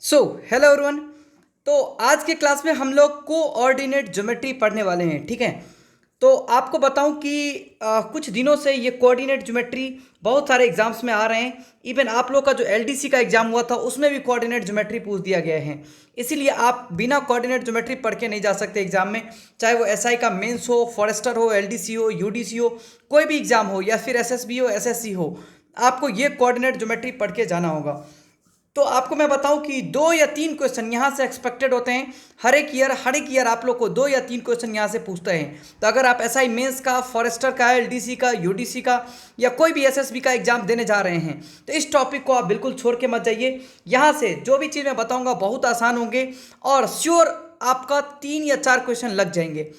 So hello everyone. तो आज के क्लास में हम लोग कोऑर्डिनेट ज्योमेट्री पढ़ने वाले हैं। ठीक है, तो आपको बताऊं कि कुछ दिनों से ये कोऑर्डिनेट ज्योमेट्री बहुत सारे एग्जाम्स में आ रहे हैं। इवन आप लोग का जो एलडीसी का एग्जाम हुआ था उसमें भी कोऑर्डिनेट ज्योमेट्री पूछ दिया गया है। इसीलिए आप बिना कोऑर्डिनेट ज्योमेट्री पढ़ के नहीं जा सकते एग्जाम में, चाहे वो एसआई का मेंस हो, फॉरेस्टर हो, एलडीसी हो, यूडीसी हो, कोई भी एग्जाम हो, या फिर एसएसबी हो, एसएससी हो, आपको ये कोऑर्डिनेट ज्योमेट्री पढ़ के जाना होगा। तो आपको मैं बताऊं कि 2 या 3 क्वेश्चन यहाँ से एक्सपेक्टेड होते हैं। हर एक ईयर आप लोग को 2 या 3 क्वेश्चन यहाँ से पूछते हैं। तो अगर आप एसआई मेंस का, फॉरेस्टर का, एलडीसी का, यूडीसी का या कोई भी एसएसबी का एग्जाम देने जा रहे हैं तो इस टॉपिक को आप बिल्कुल छोड़ के मत जाइए। यहाँ से जो भी चीज़ मैं बताऊँगा बहुत आसान होंगे और श्योर आपका 3 या 4 क्वेश्चन लग जाएंगे।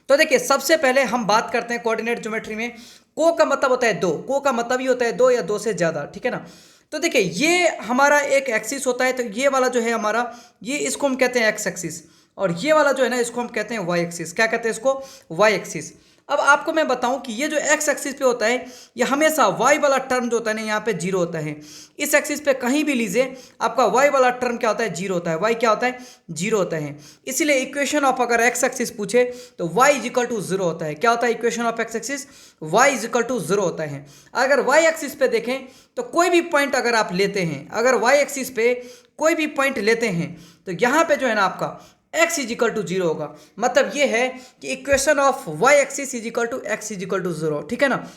तो देखिए, सबसे पहले हम बात करते हैं कोऑर्डिनेट ज्योमेट्री में। को का मतलब होता है दो, को का मतलब ही होता है दो या दो से ज़्यादा। ठीक है ना। तो देखिए, ये हमारा एक एक्सिस होता है। तो ये वाला जो है हमारा, ये इसको हम कहते हैं एक्स एक्सिस, और ये वाला जो है ना इसको हम कहते हैं वाई एक्सिस। क्या कहते हैं इसको? Y axis. अब आपको मैं बताऊं कि ये जो एक्स एक्सिस पे होता है ये हमेशा वाई वाला टर्म जो होता है ना यहाँ पे जीरो होता है। इस एक्सिस पे कहीं भी लीजिए, आपका वाई वाला टर्म क्या होता है? जीरो होता है। वाई क्या होता है? जीरो होता है। इसीलिए इक्वेशन ऑफ अगर एक्स एक्सिस पूछे तो Y is equal to zero होता है। क्या होता है equation of X axis? Y is equal to zero होता है। अगर वाई एक्सिस पे देखें तो कोई भी पॉइंट अगर आप लेते हैं, अगर वाई एक्सिस पे कोई भी पॉइंट लेते हैं तो यहाँ पे जो है ना आपका x is equal to zero होगा। मतलब ये है कि equation of y axis is equal to x is equal to zero. ठीक है ना।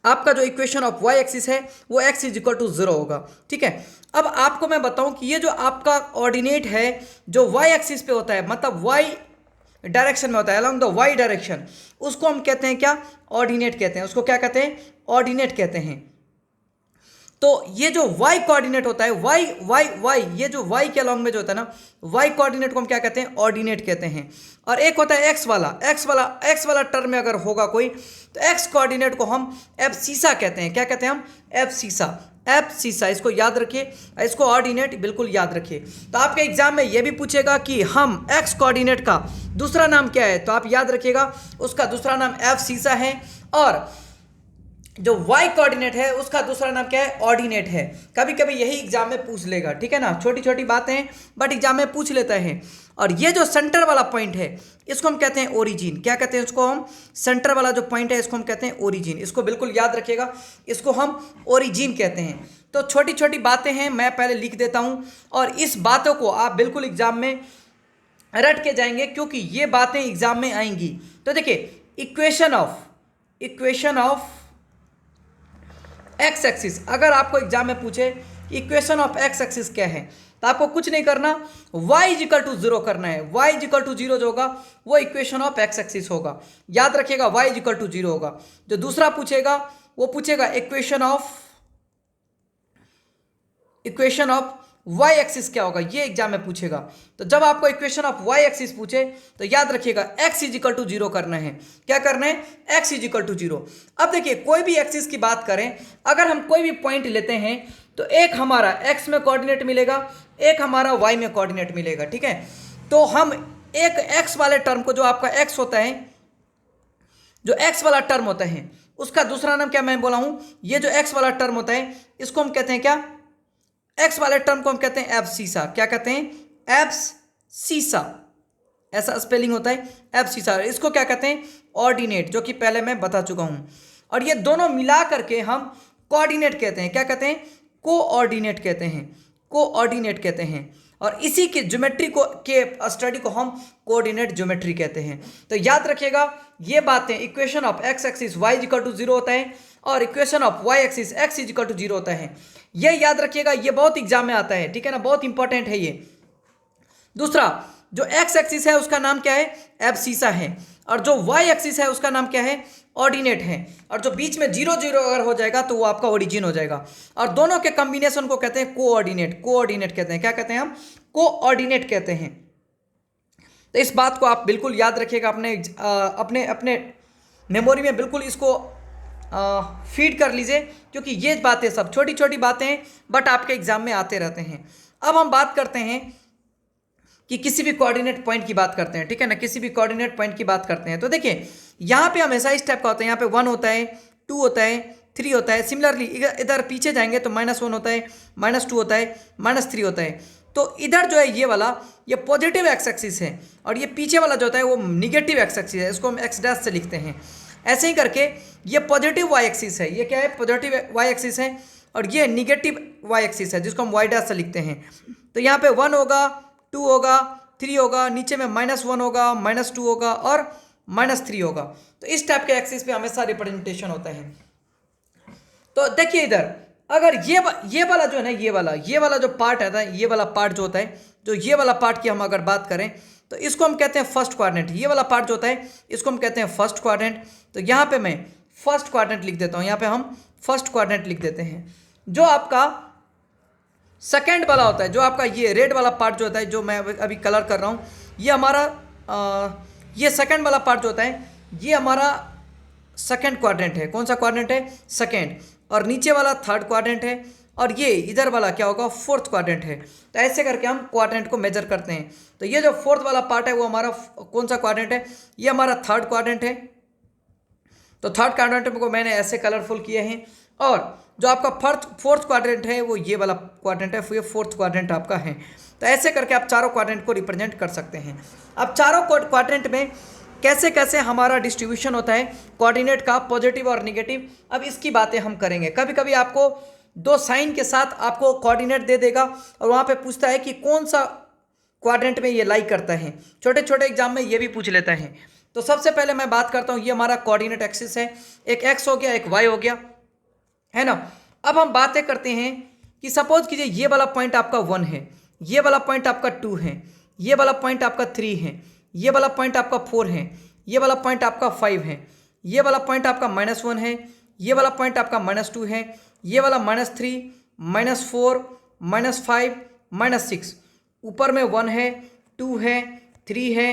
आपका जो इक्वेशन ऑफ y एक्सिस है वो x is equal to zero होगा। ठीक है। अब आपको मैं बताऊं कि ये जो आपका ऑर्डिनेट है जो y एक्सिस पे होता है, मतलब y डायरेक्शन में होता है, अलॉन्ग द y डायरेक्शन, उसको हम कहते हैं क्या? ऑर्डिनेट कहते हैं। उसको क्या कहते हैं? ऑर्डिनेट कहते हैं। तो ये जो y कोऑर्डिनेट होता है, y ये जो y के अलॉन्ग में जो होता है ना, y कोऑर्डिनेट को हम क्या कहते हैं? ऑर्डिनेट कहते हैं। और एक होता है x वाला टर्म में अगर होगा कोई तो x कोऑर्डिनेट को हम एब्सिसा कहते हैं। क्या कहते हैं हम? एब्सिसा। इसको याद रखिए, इसको ऑर्डिनेट बिल्कुल याद रखिए। तो आपके एग्जाम में ये भी पूछेगा कि हम x कोऑर्डिनेट का दूसरा नाम क्या है, तो आप याद रखिएगा उसका दूसरा नाम एब्सिसा है। और जो y कोऑर्डिनेट है उसका दूसरा नाम क्या है? ऑर्डिनेट है। कभी कभी यही एग्जाम में पूछ लेगा। ठीक है ना, छोटी छोटी बातें हैं बट एग्जाम में पूछ लेता है। और ये जो सेंटर वाला पॉइंट है इसको हम कहते हैं ओरिजिन। क्या कहते हैं इसको हम? सेंटर वाला जो पॉइंट है इसको हम कहते हैं ओरिजिन। इसको बिल्कुल याद रखिएगा, इसको हम ओरिजिन कहते हैं। तो छोटी छोटी बातें हैं, मैं पहले लिख देता हूँ और इस बातों को आप बिल्कुल एग्जाम में रट के जाएंगे क्योंकि ये बातें एग्जाम में आएंगी। तो देखिए, इक्वेशन ऑफ एक्स एक्सिस, अगर आपको एग्जाम में पूछे इक्वेशन ऑफ एक्स एक्सिस क्या है तो आपको कुछ नहीं करना, y is equal to zero करना है। y is equal to zero जो होगा वो इक्वेशन ऑफ एक्स एक्सिस होगा। याद रखिएगा, y is equal to zero होगा। जो दूसरा पूछेगा वो पूछेगा इक्वेशन ऑफ y एक्सिस क्या होगा, ये एग्जाम में पूछेगा। तो जब आपको इक्वेशन ऑफ y एक्सिस पूछे तो याद रखिएगा x is equal to zero करना है। क्या करना है? x is equal to zero. अब देखिए, कोई भी एक्सिस की बात करें, अगर हम कोई भी पॉइंट लेते हैं तो एक हमारा x में कोऑर्डिनेट मिलेगा, एक हमारा y में कोऑर्डिनेट मिलेगा। ठीक है। तो हम एक x वाले टर्म को, जो आपका x होता है, जो x वाला टर्म होता है उसका दूसरा नाम क्या मैं बोला हूं? ये जो x वाला टर्म होता है इसको हम कहते हैं क्या? एक्स वाले टर्म को हम कहते हैं एब्सिसा। क्या कहते हैं? एब्सिसा। ऐसा स्पेलिंग होता है एब्सिसा। इसको क्या कहते हैं? ऑर्डिनेट, जो कि पहले मैं बता चुका हूं। और ये दोनों मिला करके हम कोऑर्डिनेट कहते हैं। क्या कहते हैं? कोऑर्डिनेट कहते हैं। कोऑर्डिनेट कहते हैं। और इसी के ज्योमेट्री को के स्टडी को हम कोऑर्डिनेट ज्योमेट्री कहते हैं। तो याद रखिएगा ये बातें, equation of X axis y equal to zero होता है और equation of y axis x is equal to zero होता है। ये याद रखिएगा, ये बहुत एग्जाम में आता है। ठीक है ना, बहुत इंपॉर्टेंट है ये। दूसरा, जो x एक्सिस है उसका नाम क्या है? एब्सिसा है। और जो y एक्सिस है उसका नाम क्या है? ऑर्डिनेट है। और जो बीच में जीरो जीरो अगर हो जाएगा तो वो आपका ओरिजिन हो जाएगा। और दोनों के कॉम्बिनेशन को कहते हैं कोऑर्डिनेट कहते हैं। क्या कहते हैं हम? कोऑर्डिनेट कहते हैं। तो इस बात को आप बिल्कुल याद रखिएगा, अपने अपने मेमोरी में बिल्कुल इसको फीड कर लीजिए, क्योंकि ये बातें सब छोटी छोटी बातें हैं बट आपके एग्जाम में आते रहते हैं। अब हम बात करते हैं कि किसी भी कोऑर्डिनेट पॉइंट की बात करते हैं। ठीक है ना, किसी भी कोऑर्डिनेट पॉइंट की बात करते हैं। तो देखिए, यहाँ पे हमेशा इस टाइप का होता है, यहाँ पे 1 होता है, 2 होता है, 3 होता है। सिमिलरली इधर पीछे जाएंगे तो -1 होता है, -2 होता है, -3 होता है। तो इधर जो है ये वाला ये पॉजिटिव एक्स एक्सिस है और ये पीछे वाला जो होता है वो निगेटिव एक्स एक्सिस है, इसको हम एक्स डैश से लिखते हैं। ऐसे ही करके ये पॉजिटिव वाई एक्सिस है, ये क्या है पॉजिटिव वाई एक्सिस है, और ये निगेटिव वाई एक्सिस है जिसको हम वाई डैश से लिखते हैं। तो यहाँ पे 1 होगा, 2 होगा, 3 होगा, नीचे में -1 होगा, -2 होगा और -3 होगा। तो इस टाइप के एक्सिस पे हमेशा रिप्रेजेंटेशन होता है। तो देखिए इधर अगर ये वाला जो है ना, ये वाला जो पार्ट है ना, ये वाला पार्ट जो होता है, जो ये वाला पार्ट की हम अगर बात करें तो इसको हम कहते हैं फर्स्ट क्वाड्रेंट। ये वाला पार्ट जो होता है इसको हम कहते हैं फर्स्ट क्वाड्रेंट। तो यहाँ पे मैं फर्स्ट क्वाड्रेंट लिख देता हूँ, यहाँ पे हम फर्स्ट क्वाड्रेंट लिख देते हैं। जो आपका सेकेंड वाला होता है, जो आपका ये रेड वाला पार्ट जो होता है, जो मैं अभी कलर कर रहा हूँ, ये हमारा ये सेकेंड वाला पार्ट जो होता है ये हमारा सेकेंड क्वाड्रेंट है। कौन सा क्वाड्रेंट है? सेकेंड। और नीचे वाला थर्ड क्वाड्रेंट है और ये इधर वाला क्या होगा? फोर्थ क्वाड्रेंट है। तो ऐसे करके हम क्वाड्रेंट को मेजर करते हैं। तो ये जो फोर्थ वाला पार्ट है वो हमारा कौन सा क्वाड्रेंट है? ये हमारा थर्ड क्वाड्रेंट है। तो थर्ड क्वाड्रेंट को मैंने ऐसे कलरफुल किए हैं। और जो आपका फोर्थ क्वाड्रेंट है वो ये वाला क्वाड्रेंट है, ये फोर्थ क्वाड्रेंट आपका है। तो ऐसे करके आप चारों क्वाड्रेंट को रिप्रेजेंट कर सकते हैं। अब चारों क्वाड्रेंट में कैसे कैसे हमारा डिस्ट्रीब्यूशन होता है कोऑर्डिनेट का, पॉजिटिव और निगेटिव, अब इसकी बातें हम करेंगे। कभी कभी आपको दो साइन के साथ आपको कोऑर्डिनेट दे देगा और वहाँ पे पूछता है कि कौन सा क्वाड्रेंट में ये लाई करता है। छोटे छोटे एग्जाम में ये भी पूछ लेता है। तो सबसे पहले मैं बात करता हूँ, ये हमारा कोऑर्डिनेट एक्सिस है, एक एक्स हो गया, एक वाई हो गया, है ना। अब हम बातें करते हैं कि सपोज कीजिए ये वाला पॉइंट आपका 1 है, ये वाला पॉइंट आपका 2 है, ये वाला पॉइंट आपका 3 है, ये वाला पॉइंट आपका 4 है, ये वाला पॉइंट आपका 5 है, ये वाला पॉइंट आपका -1 है, ये वाला पॉइंट आपका -2 है, ये वाला -3, -4, -5, -6, ऊपर में 1 है, 2 है, 3 है,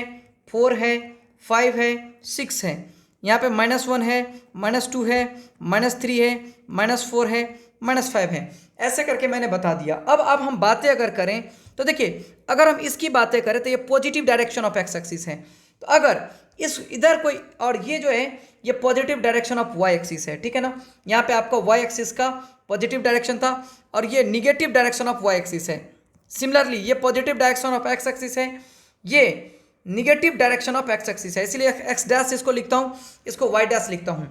4 है, 5 है, 6 है, यहाँ पे -1 है, -2 है, -3 है, -4 है, -5 है। ऐसे करके मैंने बता दिया। अब हम बातें अगर करें तो देखिए, अगर हम इसकी बातें करें तो ये positive direction of X axis है। तो अगर इस इधर कोई, और ये जो है ये positive direction of Y axis है, ठीक है ना। यहाँ पे आपका वाई एक्सिस का पॉजिटिव डायरेक्शन था और ये negative direction of Y axis है। सिमिलरली ये positive direction of X axis है, ये negative direction of X axis है, इसलिए एक्स डैश इसको लिखता हूँ, इसको वाई डैश लिखता हूँ।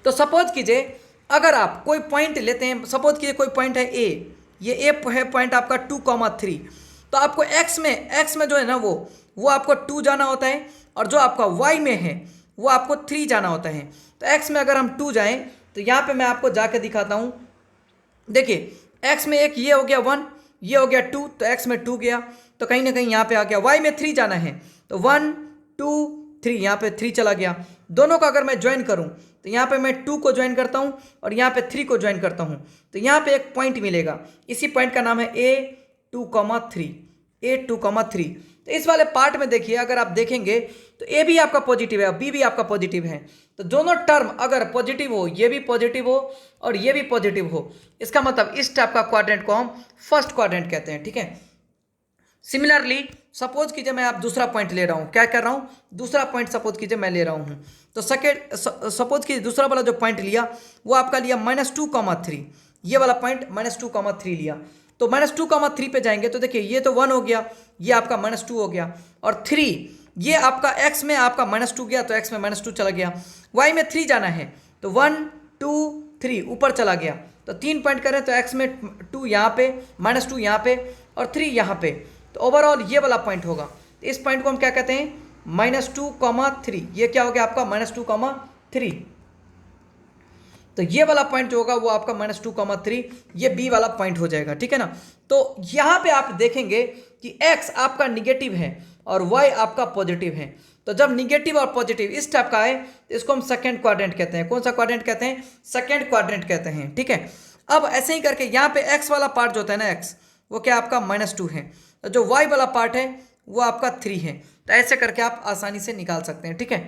तो सपोज कीजिए अगर आप कोई पॉइंट लेते हैं, सपोज कीजिए कोई पॉइंट है ए, ये ए है पॉइंट आपका 2,3, तो आपको एक्स में जो है ना वो आपको 2 जाना होता है और जो आपका वाई में है वो आपको 3 जाना होता है। तो एक्स में अगर हम 2 जाएं तो यहाँ पे मैं आपको जाके दिखाता हूँ। देखिए एक्स में एक ये हो गया 1, ये हो गया 2, तो एक्स में 2 गया, तो कहीं ना कहीं यहाँ पे आ गया। वाई में 3 जाना है तो 1 2 3, यहाँ पे 3 चला गया। दोनों का अगर मैं ज्वाइन करूँ तो यहाँ पे मैं 2 को ज्वाइन करता हूँ और यहाँ पे 3 को ज्वाइन करता हूँ, तो यहाँ पे एक पॉइंट मिलेगा। इसी पॉइंट का नाम है A2,3, A2,3। तो इस वाले पार्ट में देखिए, अगर आप देखेंगे तो ए भी आपका पॉजिटिव है और बी भी आपका पॉजिटिव है। तो दोनों टर्म अगर पॉजिटिव हो, ये भी पॉजिटिव हो और ये भी पॉजिटिव हो, इसका मतलब इस टाइप का क्वाड्रेंट को हम फर्स्ट क्वाड्रेंट कहते हैं, ठीक है। सिमिलरली सपोज कीजिए मैं आप दूसरा पॉइंट ले रहा हूँ, क्या कर रहा हूँ, दूसरा पॉइंट सपोज कीजिए मैं ले रहा हूँ। तो सेकेंड सपोज कीजिए दूसरा वाला जो पॉइंट लिया वो आपका लिया -2,3, ये वाला पॉइंट -2,3 लिया। तो -2,3 पे जाएंगे तो देखिए ये तो 1 हो गया, ये आपका -2 हो गया, और 3 ये आपका एक्स में आपका -2 गया तो एक्स में -2 चला गया। वाई में 3 जाना है तो 1 2 3 ऊपर चला गया। तो 3 पॉइंट करें तो एक्स में 2 यहाँ पे, -2 यहाँ पे और 3 यहाँ पे, तो ओवरऑल ये वाला पॉइंट होगा। तो इस पॉइंट को हम क्या कहते हैं, -2,3। ये क्या हो गया आपका -2,3। तो ये वाला पॉइंट जो होगा वो आपका -2,3, ये बी वाला पॉइंट हो जाएगा, ठीक है ना। तो यहाँ पे आप देखेंगे कि x आपका निगेटिव है और y आपका पॉजिटिव है। तो जब निगेटिव और पॉजिटिव इस टाइप का है तो इसको हम सेकेंड क्वाड्रेंट कहते हैं। कौन सा क्वाड्रेंट कहते हैं? सेकेंड क्वाड्रेंट कहते हैं, ठीक है। अब ऐसे ही करके यहाँ पे x वाला पार्ट जो होता है ना, x वो क्या आपका -2 है, तो जो y वाला पार्ट है वो आपका 3 है। तो ऐसे करके आप आसानी से निकाल सकते हैं, ठीक है।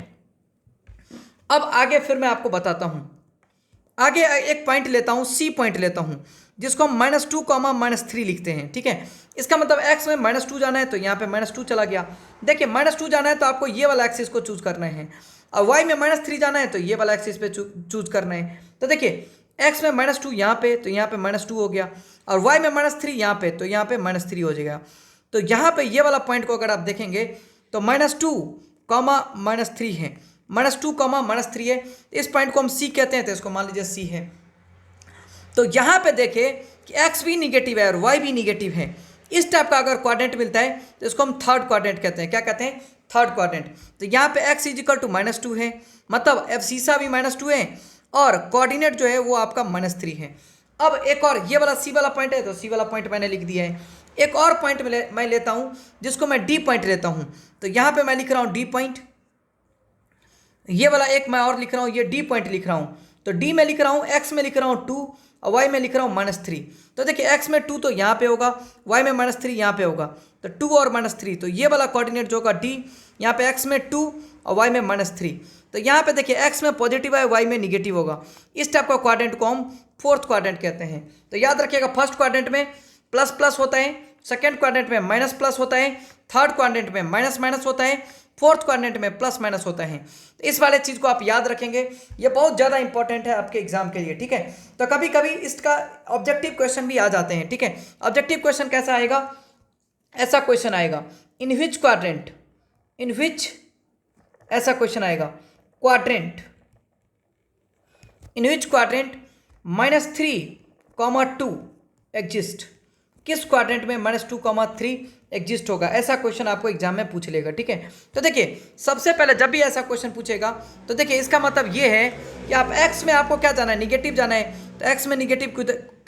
अब आगे फिर मैं आपको बताता हूँ। आगे एक पॉइंट लेता हूँ, सी पॉइंट लेता हूँ, जिसको हम -2, -3 लिखते हैं, ठीक है। इसका मतलब x में -2 जाना है तो यहाँ पे -2 चला गया। देखिए -2 जाना है तो आपको ये वाला एक्सिस को चूज करना है, और y में -3 जाना है तो ये वाला एक्सिस पे चूज करना है। तो देखिए x में -2 यहाँ पे, तो यहाँ पे -2 हो गया, और y में -3 यहाँ पे, तो यहाँ पे -3 हो जाएगा। तो यहाँ पे ये वाला पॉइंट को अगर आप देखेंगे तो -2, -3 है, -2, -3 है। इस पॉइंट को हम C कहते हैं, तो इसको मान लीजिए C है। तो यहाँ पे देखिए कि x भी निगेटिव है और y भी निगेटिव है। इस टाइप का अगर क्वाड्रेंट मिलता है तो इसको हम थर्ड क्वाड्रेंट कहते हैं। क्या कहते हैं? Third quadrant. तो यहाँ पे x = -2 है, मतलब एब्सिसा भी -2 है और कोऑर्डिनेट जो है वो आपका -3 है। अब एक और ये वाला C वाला पॉइंट है, तो C वाला पॉइंट मैंने लिख दिया है। एक और पॉइंट मैं लेता हूँ जिसको मैं D पॉइंट लेता हूँ। तो यहाँ पे मैं लिख रहा हूँ D पॉइंट। ये वाला एक मैं और लिख रहा हूँ, ये D पॉइंट लिख रहा हूँ। तो D में लिख रहा हूँ, x में लिख रहा हूँ 2 और y में लिख रहा हूँ -3। तो देखिए x में 2 तो यहाँ पे होगा, y में -3 यहाँ पे होगा, तो 2 और -3। तो ये वाला कोऑर्डिनेट जो होगा D, यहाँ पे x में 2 और y में -3। तो यहाँ पे देखिए x में पॉजिटिव है, y में निगेटिव होगा। इस टाइप का क्वाड्रेंट को हम फोर्थ क्वाड्रेंट कहते हैं। तो याद रखिएगा, फर्स्ट क्वाड्रेंट में प्लस प्लस होता है, सेकेंड क्वाड्रेंट में माइनस प्लस होता है, थर्ड क्वाड्रेंट में माइनस माइनस होता है, फोर्थ क्वाड्रेंट में प्लस माइनस होता है। तो इस वाले चीज़ को आप याद रखेंगे, ये बहुत ज़्यादा इंपॉर्टेंट है आपके एग्जाम के लिए, ठीक है। तो कभी कभी इसका ऑब्जेक्टिव क्वेश्चन भी आ जाते हैं, ठीक है। ऑब्जेक्टिव क्वेश्चन कैसा आएगा? ऐसा क्वेश्चन आएगा, इन विच क्वाड्रेंट, इन विच, ऐसा क्वेश्चन आएगा, क्वाड्रेंट, इन विच क्वाड्रेंट -3, 2 एग्जिस्ट। किस क्वाड्रेंट में -2, 3 एग्जिस्ट होगा? ऐसा क्वेश्चन आपको एग्जाम में पूछ लेगा, ठीक है। तो देखिए सबसे पहले जब भी ऐसा क्वेश्चन पूछेगा तो देखिए इसका मतलब ये है कि आप x में आपको क्या जाना है? निगेटिव जाना है, तो x में निगेटिव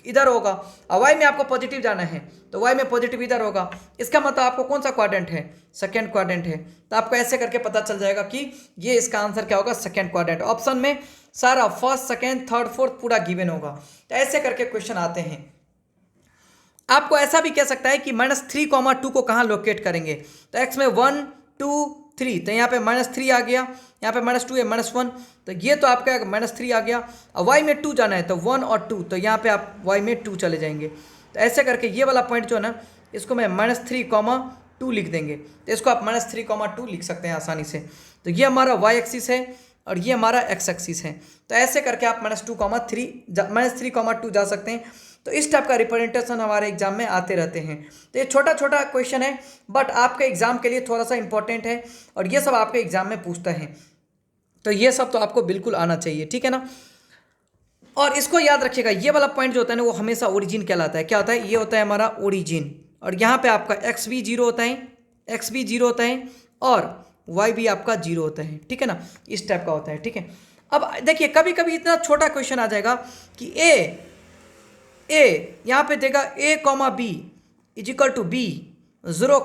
इधर होगा, और y में आपको पॉजिटिव जाना है तो y में पॉजिटिव इधर होगा। इसका मतलब आपको कौन सा क्वाड्रेंट है? सेकेंड क्वाड्रेंट है। तो आपको ऐसे करके पता चल जाएगा कि ये इसका आंसर क्या होगा? Second quadrant. ऑप्शन में सारा फर्स्ट, सेकेंड, थर्ड, फोर्थ पूरा गिवन होगा। तो ऐसे करके क्वेश्चन आते हैं। आपको ऐसा भी कह सकता है कि -3, 2 को कहाँ लोकेट करेंगे? तो x में 1, 2, 3, तो यहाँ पे -3 आ गया, यहाँ पे -2 है, -1, तो ये तो आपका -3 आ गया। और y में 2 जाना है, तो 1 और 2, तो यहाँ पे आप y में 2 चले जाएंगे। तो ऐसे करके ये वाला पॉइंट जो है ना, इसको मैं -3, 2 लिख देंगे। तो इसको आप -3, 2 लिख सकते हैं आसानी से। तो ये हमारा y एक्सिस है और ये हमारा x एक्सिस है। तो ऐसे करके आप -3, 2 जा सकते हैं। तो इस टाइप का रिप्रेजेंटेशन हमारे एग्जाम में आते रहते हैं। तो ये छोटा छोटा क्वेश्चन है, बट आपके एग्जाम के लिए थोड़ा सा इंपॉर्टेंट है, और ये सब आपके एग्जाम में पूछता है। तो ये सब तो आपको बिल्कुल आना चाहिए, ठीक है ना। और इसको याद रखिएगा, ये वाला पॉइंट जो होता है ना, वो हमेशा ओरिजिन कहलाता है। क्या होता है? ये होता है हमारा ओरिजिन। और यहाँ पे आपका x भी 0 होता है, x भी 0 होता है, और y भी आपका 0 होता है, ठीक है ना। इस टाइप का होता है, ठीक है। अब देखिए कभी कभी इतना छोटा क्वेश्चन आ जाएगा कि ए यहाँ पे देगा a, b = b, 0,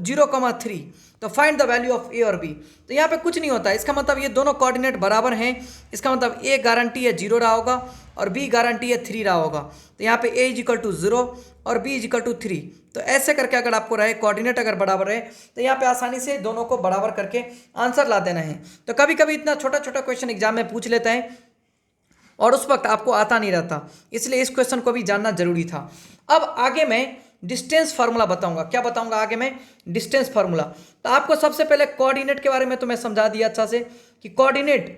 0, 3, तो find the value of a और b। तो यहाँ पे कुछ नहीं होता है, इसका मतलब ये दोनों कोऑर्डिनेट बराबर हैं। इसका मतलब a गारंटी है 0 रहा होगा और b गारंटी है 3 रहा होगा। तो यहाँ पे a = 0 और b = 3। तो ऐसे करके अगर आपको रहे, कोऑर्डिनेट अगर बराबर रहे, तो यहाँ पे आसानी से दोनों को बराबर करके आंसर ला देना है। तो कभी कभी इतना छोटा छोटा क्वेश्चन एग्जाम में पूछ लेता है और उस वक्त आपको आता नहीं रहता, इसलिए इस क्वेश्चन को भी जानना जरूरी था। अब आगे मैं डिस्टेंस फार्मूला बताऊंगा। क्या बताऊंगा आगे मैं? Distance formula. तो आपको सबसे पहले कोऑर्डिनेट के बारे में तो मैं समझा दिया अच्छा से कि कोऑर्डिनेट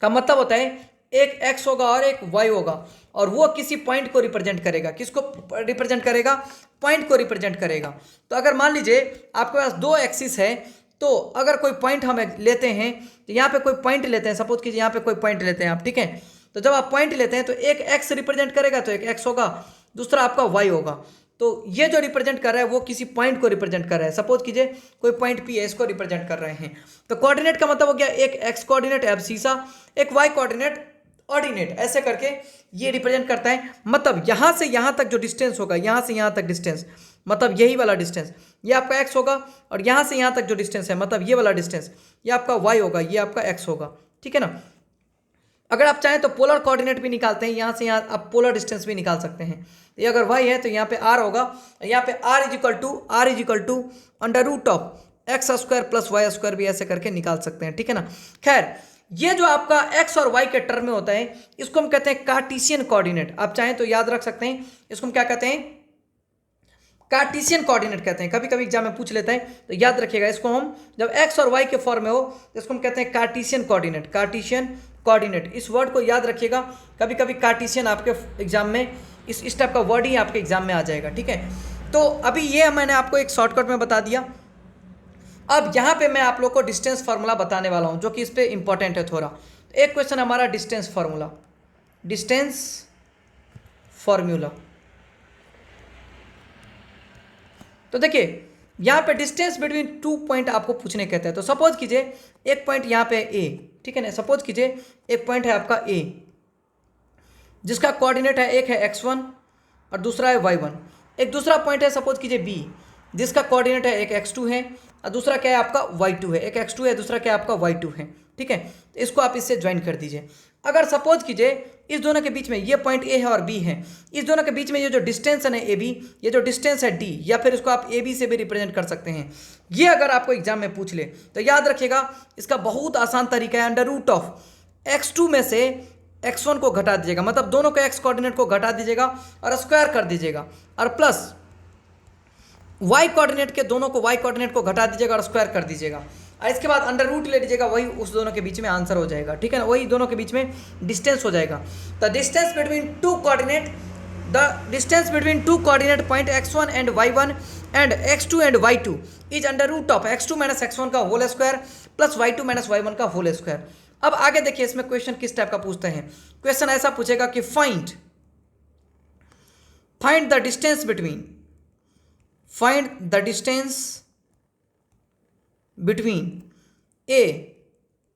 का मतलब होता है एक x होगा और एक y होगा, और वो किसी पॉइंट को रिप्रेजेंट करेगा। किसको रिप्रेजेंट करेगा? पॉइंट को रिप्रेजेंट करेगा। तो अगर मान लीजिए आपके पास 2 एक्सिस है, तो अगर कोई पॉइंट हम लेते हैं, तो यहाँ पे कोई पॉइंट लेते हैं, सपोज कीजिए यहाँ पे कोई पॉइंट लेते हैं आप, ठीक है। तो जब आप पॉइंट लेते हैं तो एक x रिप्रेजेंट करेगा, तो एक x होगा, दूसरा आपका y होगा। तो ये जो रिप्रेजेंट कर रहा है वो किसी पॉइंट को रिप्रेजेंट कर रहा है। सपोज कीजिए कोई पॉइंट P है, इसको रिप्रेजेंट कर रहे हैं। तो कोऑर्डिनेट का मतलब हो गया एक x कोऑर्डिनेट एब्सिसा, एक y कोऑर्डिनेट ऑर्डिनेट, ऐसे करके ये रिप्रेजेंट करता है। मतलब यहाँ से यहाँ तक जो डिस्टेंस होगा, यहाँ से यहाँ तक डिस्टेंस, मतलब यही वाला डिस्टेंस, ये आपका x होगा, और यहाँ से यहाँ तक जो डिस्टेंस है, मतलब ये वाला डिस्टेंस, ये आपका y होगा, ये आपका x होगा, ठीक है ना। अगर आप चाहें तो पोलर कोऑर्डिनेट भी निकालते हैं, यहाँ से यहाँ आप पोलर डिस्टेंस भी निकाल सकते हैं। ये अगर y है तो यहाँ पे r होगा, यहाँ पे r = x² + y² भी ऐसे करके निकाल सकते हैं, ठीक है ना। खैर, ये जो आपका x और y के टर्म में होता है, इसको हम कहते हैं कार्टेशियन कोऑर्डिनेट। आप चाहें तो याद रख सकते हैं, इसको हम क्या कहते हैं? कार्टेशियन कोऑर्डिनेट कहते हैं। कभी कभी एग्जाम में पूछ लेता है, तो याद रखिएगा इसको हम, जब x और y के फॉर्म में हो तो इसको हम कहते हैं कार्टेशियन कोऑर्डिनेट, कार्टेशियन कोऑर्डिनेट, इस वर्ड को याद रखिएगा। कभी कभी कार्टेशियन आपके एग्जाम में इस टाइप का वर्ड ही आपके एग्जाम में आ जाएगा, ठीक है। तो अभी ये मैंने आपको एक शॉर्टकट में बता दिया। अब यहाँ पे मैं आप लोग को डिस्टेंस फार्मूला बताने वाला हूँ, जो कि इस पे इंपॉर्टेंट है थोड़ा। एक क्वेश्चन हमारा डिस्टेंस फार्मूला, डिस्टेंस फार्मूला। तो देखिए यहाँ पे डिस्टेंस बिटवीन 2 पॉइंट आपको पूछने कहते हैं। तो सपोज कीजिए एक पॉइंट यहाँ पे ए, ठीक है ना, सपोज कीजिए एक पॉइंट है आपका ए, जिसका कोऑर्डिनेट है, एक है x1 और दूसरा है y1। एक दूसरा पॉइंट है सपोज कीजिए बी, जिसका कोऑर्डिनेट है, एक x2 है और दूसरा क्या है आपका y2 है। एक x2 है, दूसरा क्या है आपका y2 है, ठीक है। तो इसको आप इससे ज्वाइन कर दीजिए। अगर सपोज कीजिए इस दोनों के बीच में ये पॉइंट ए है और बी है, इस दोनों के बीच में ये जो डिस्टेंस है ए बी, ये जो डिस्टेंस है डी, या फिर इसको आप ए बी से भी रिप्रेजेंट कर सकते हैं। ये अगर आपको एग्जाम में पूछ ले तो याद रखिएगा, इसका बहुत आसान तरीका है। अंडर रूट ऑफ x2 में से x1 को घटा दीजिएगा, मतलब दोनों के x कोऑर्डिनेट को घटा दीजिएगा और स्क्वायर कर दीजिएगा, और प्लस y कोऑर्डिनेट के दोनों को y कोऑर्डिनेट को घटा दीजिएगा और स्क्वायर कर दीजिएगा। और इसके बाद अंडर रूट ले लीजिएगा, वही उस दोनों के बीच में आंसर हो जाएगा, ठीक है ना, वही दोनों के बीच में डिस्टेंस हो जाएगा। The distance between two coordinate, the distance between two coordinate point x1 and y1 and x2 and y2 is under root of x2 minus x1 का whole square plus y2 minus y1 का whole square. अब आगे देखिए इसमें question किस type का पूछते हैं। क्वेश्चन ऐसा पूछेगा कि find the distance between, find the distance between a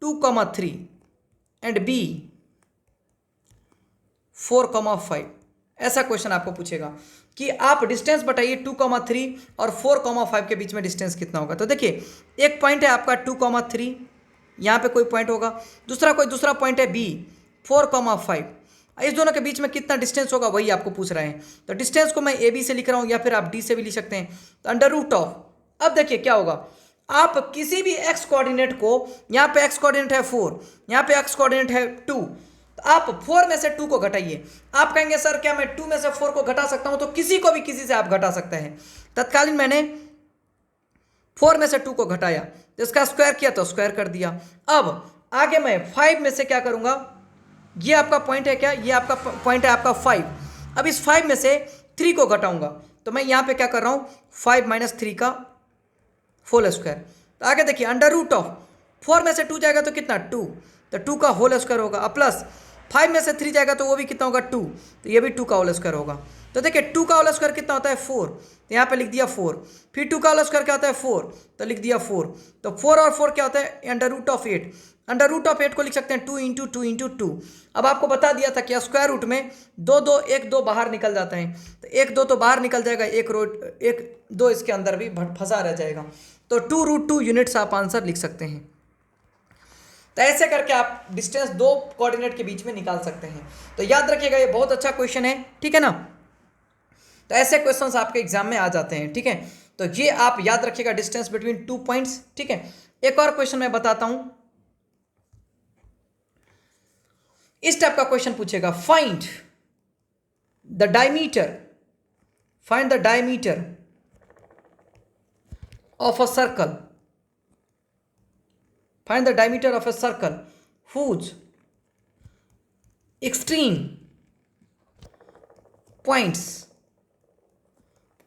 2,3 and b 4,5। ऐसा क्वेश्चन आपको पूछेगा कि आप डिस्टेंस बताइए 2,3 और 4,5 के बीच में डिस्टेंस कितना होगा। तो देखिए एक पॉइंट है आपका 2,3, यहाँ पे कोई पॉइंट होगा, दूसरा पॉइंट है b 4,5। इस दोनों के बीच में कितना डिस्टेंस होगा वही आपको पूछ रहे हैं। तो डिस्टेंस को मैं ए बी से लिख रहा हूँ, या फिर आप डी से भी लिख सकते हैं। तो अंडर रूट ऑफ, अब देखिए क्या होगा, आप किसी भी x कोऑर्डिनेट को, यहाँ पे x कोऑर्डिनेट है 4, यहाँ पे x कोऑर्डिनेट है 2, तो आप 4 में से 2 को घटाइए। आप कहेंगे सर क्या मैं 2 में से 4 को घटा सकता हूँ? तो किसी को भी किसी से आप घटा सकते हैं। तत्कालीन मैंने 4 में से 2 को घटाया, तो इसका स्क्वायर किया तो स्क्वायर कर दिया। अब आगे मैं 5 में से क्या करूँगा, ये आपका पॉइंट है क्या, ये आपका पॉइंट है आपका 5। अब इस 5 में से 3 को घटाऊंगा, तो मैं यहाँ पे क्या कर रहा हूँ, 5 माइनस 3 का होल स्क्वायर। तो आगे देखिए अंडर रूट ऑफ 4 में से 2 जाएगा तो कितना 2, तो 2 का होल स्क्वायर होगा, और प्लस 5 में से 3 जाएगा तो वो भी कितना होगा 2, तो ये भी 2 का होल स्क्वायर होगा। तो देखिए 2 का होल स्क्वायर कितना होता है 4, तो यहाँ पे लिख दिया 4। फिर 2 का होल स्क्वायर क्या होता है 4, तो लिख दिया 4। तो 4 और 4 क्या होता है under root of 8। Under root of 8 को लिख सकते हैं 2 इंटू 2 इंटू 2। अब आपको बता दिया था कि स्क्वायर रूट में 2 2 1 2 बाहर निकल जाता है, तो 1 2 तो बाहर निकल जाएगा, 1 2 इसके अंदर भी फंसा रह जाएगा। तो 2√2 यूनिट्स आप आंसर लिख सकते हैं। तो ऐसे करके आप डिस्टेंस 2 कोऑर्डिनेट के बीच में निकाल सकते हैं। तो याद रखिएगा ये बहुत अच्छा क्वेश्चन है, ठीक है ना। तो ऐसे क्वेश्चंस आपके एग्जाम में आ जाते हैं, ठीक है। तो ये आप याद रखिएगा डिस्टेंस बिटवीन 2 पॉइंट्स, ठीक है। एक और क्वेश्चन मैं बताता हूं, इस टाइप का क्वेश्चन पूछेगा, find the diameter, find the diameter of a circle, find the diameter of a circle whose extreme points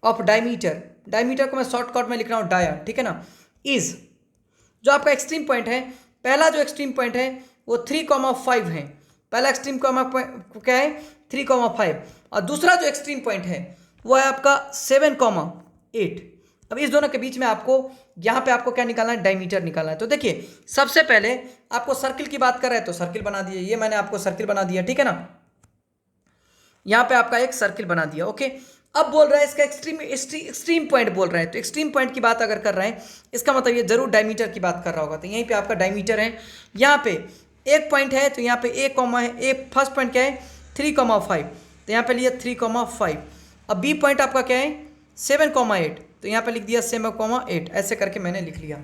of diameter, diameter को मैं शॉर्टकट में लिख रहा हूँ डाया, ठीक है ना, इज, जो आपका एक्सट्रीम पॉइंट है, पहला जो एक्सट्रीम पॉइंट है वो 3,5 है, पहला एक्सट्रीम क्या है 3,5, और दूसरा जो एक्सट्रीम पॉइंट है वो है आपका 7,8। अब इस दोनों के बीच में आपको यहाँ पे आपको क्या निकालना है, डायमीटर निकालना है। तो देखिए सबसे पहले आपको सर्किल की बात कर रहे हैं तो सर्किल बना दिए, ये मैंने आपको सर्किल बना दिया, ठीक है ना, यहाँ पे आपका एक सर्किल बना दिया, ओके। अब बोल रहा है इसका एक्सट्रीम पॉइंट बोल रहे हैं, तो एक्सट्रीम पॉइंट की बात अगर कर रहे हैं इसका मतलब ये जरूर डायमीटर की बात कर रहा होगा। तो यहीं पे आपका डायमीटर है, यहाँ पे एक पॉइंट है, तो यहाँ पे एक कॉमा है, एक फर्स्ट पॉइंट क्या है 3,5, तो यहाँ पे लिया 3,5। अब बी पॉइंट आपका क्या है 7,8, तो यहाँ पे लिख दिया 7,8, ऐसे करके मैंने लिख लिया।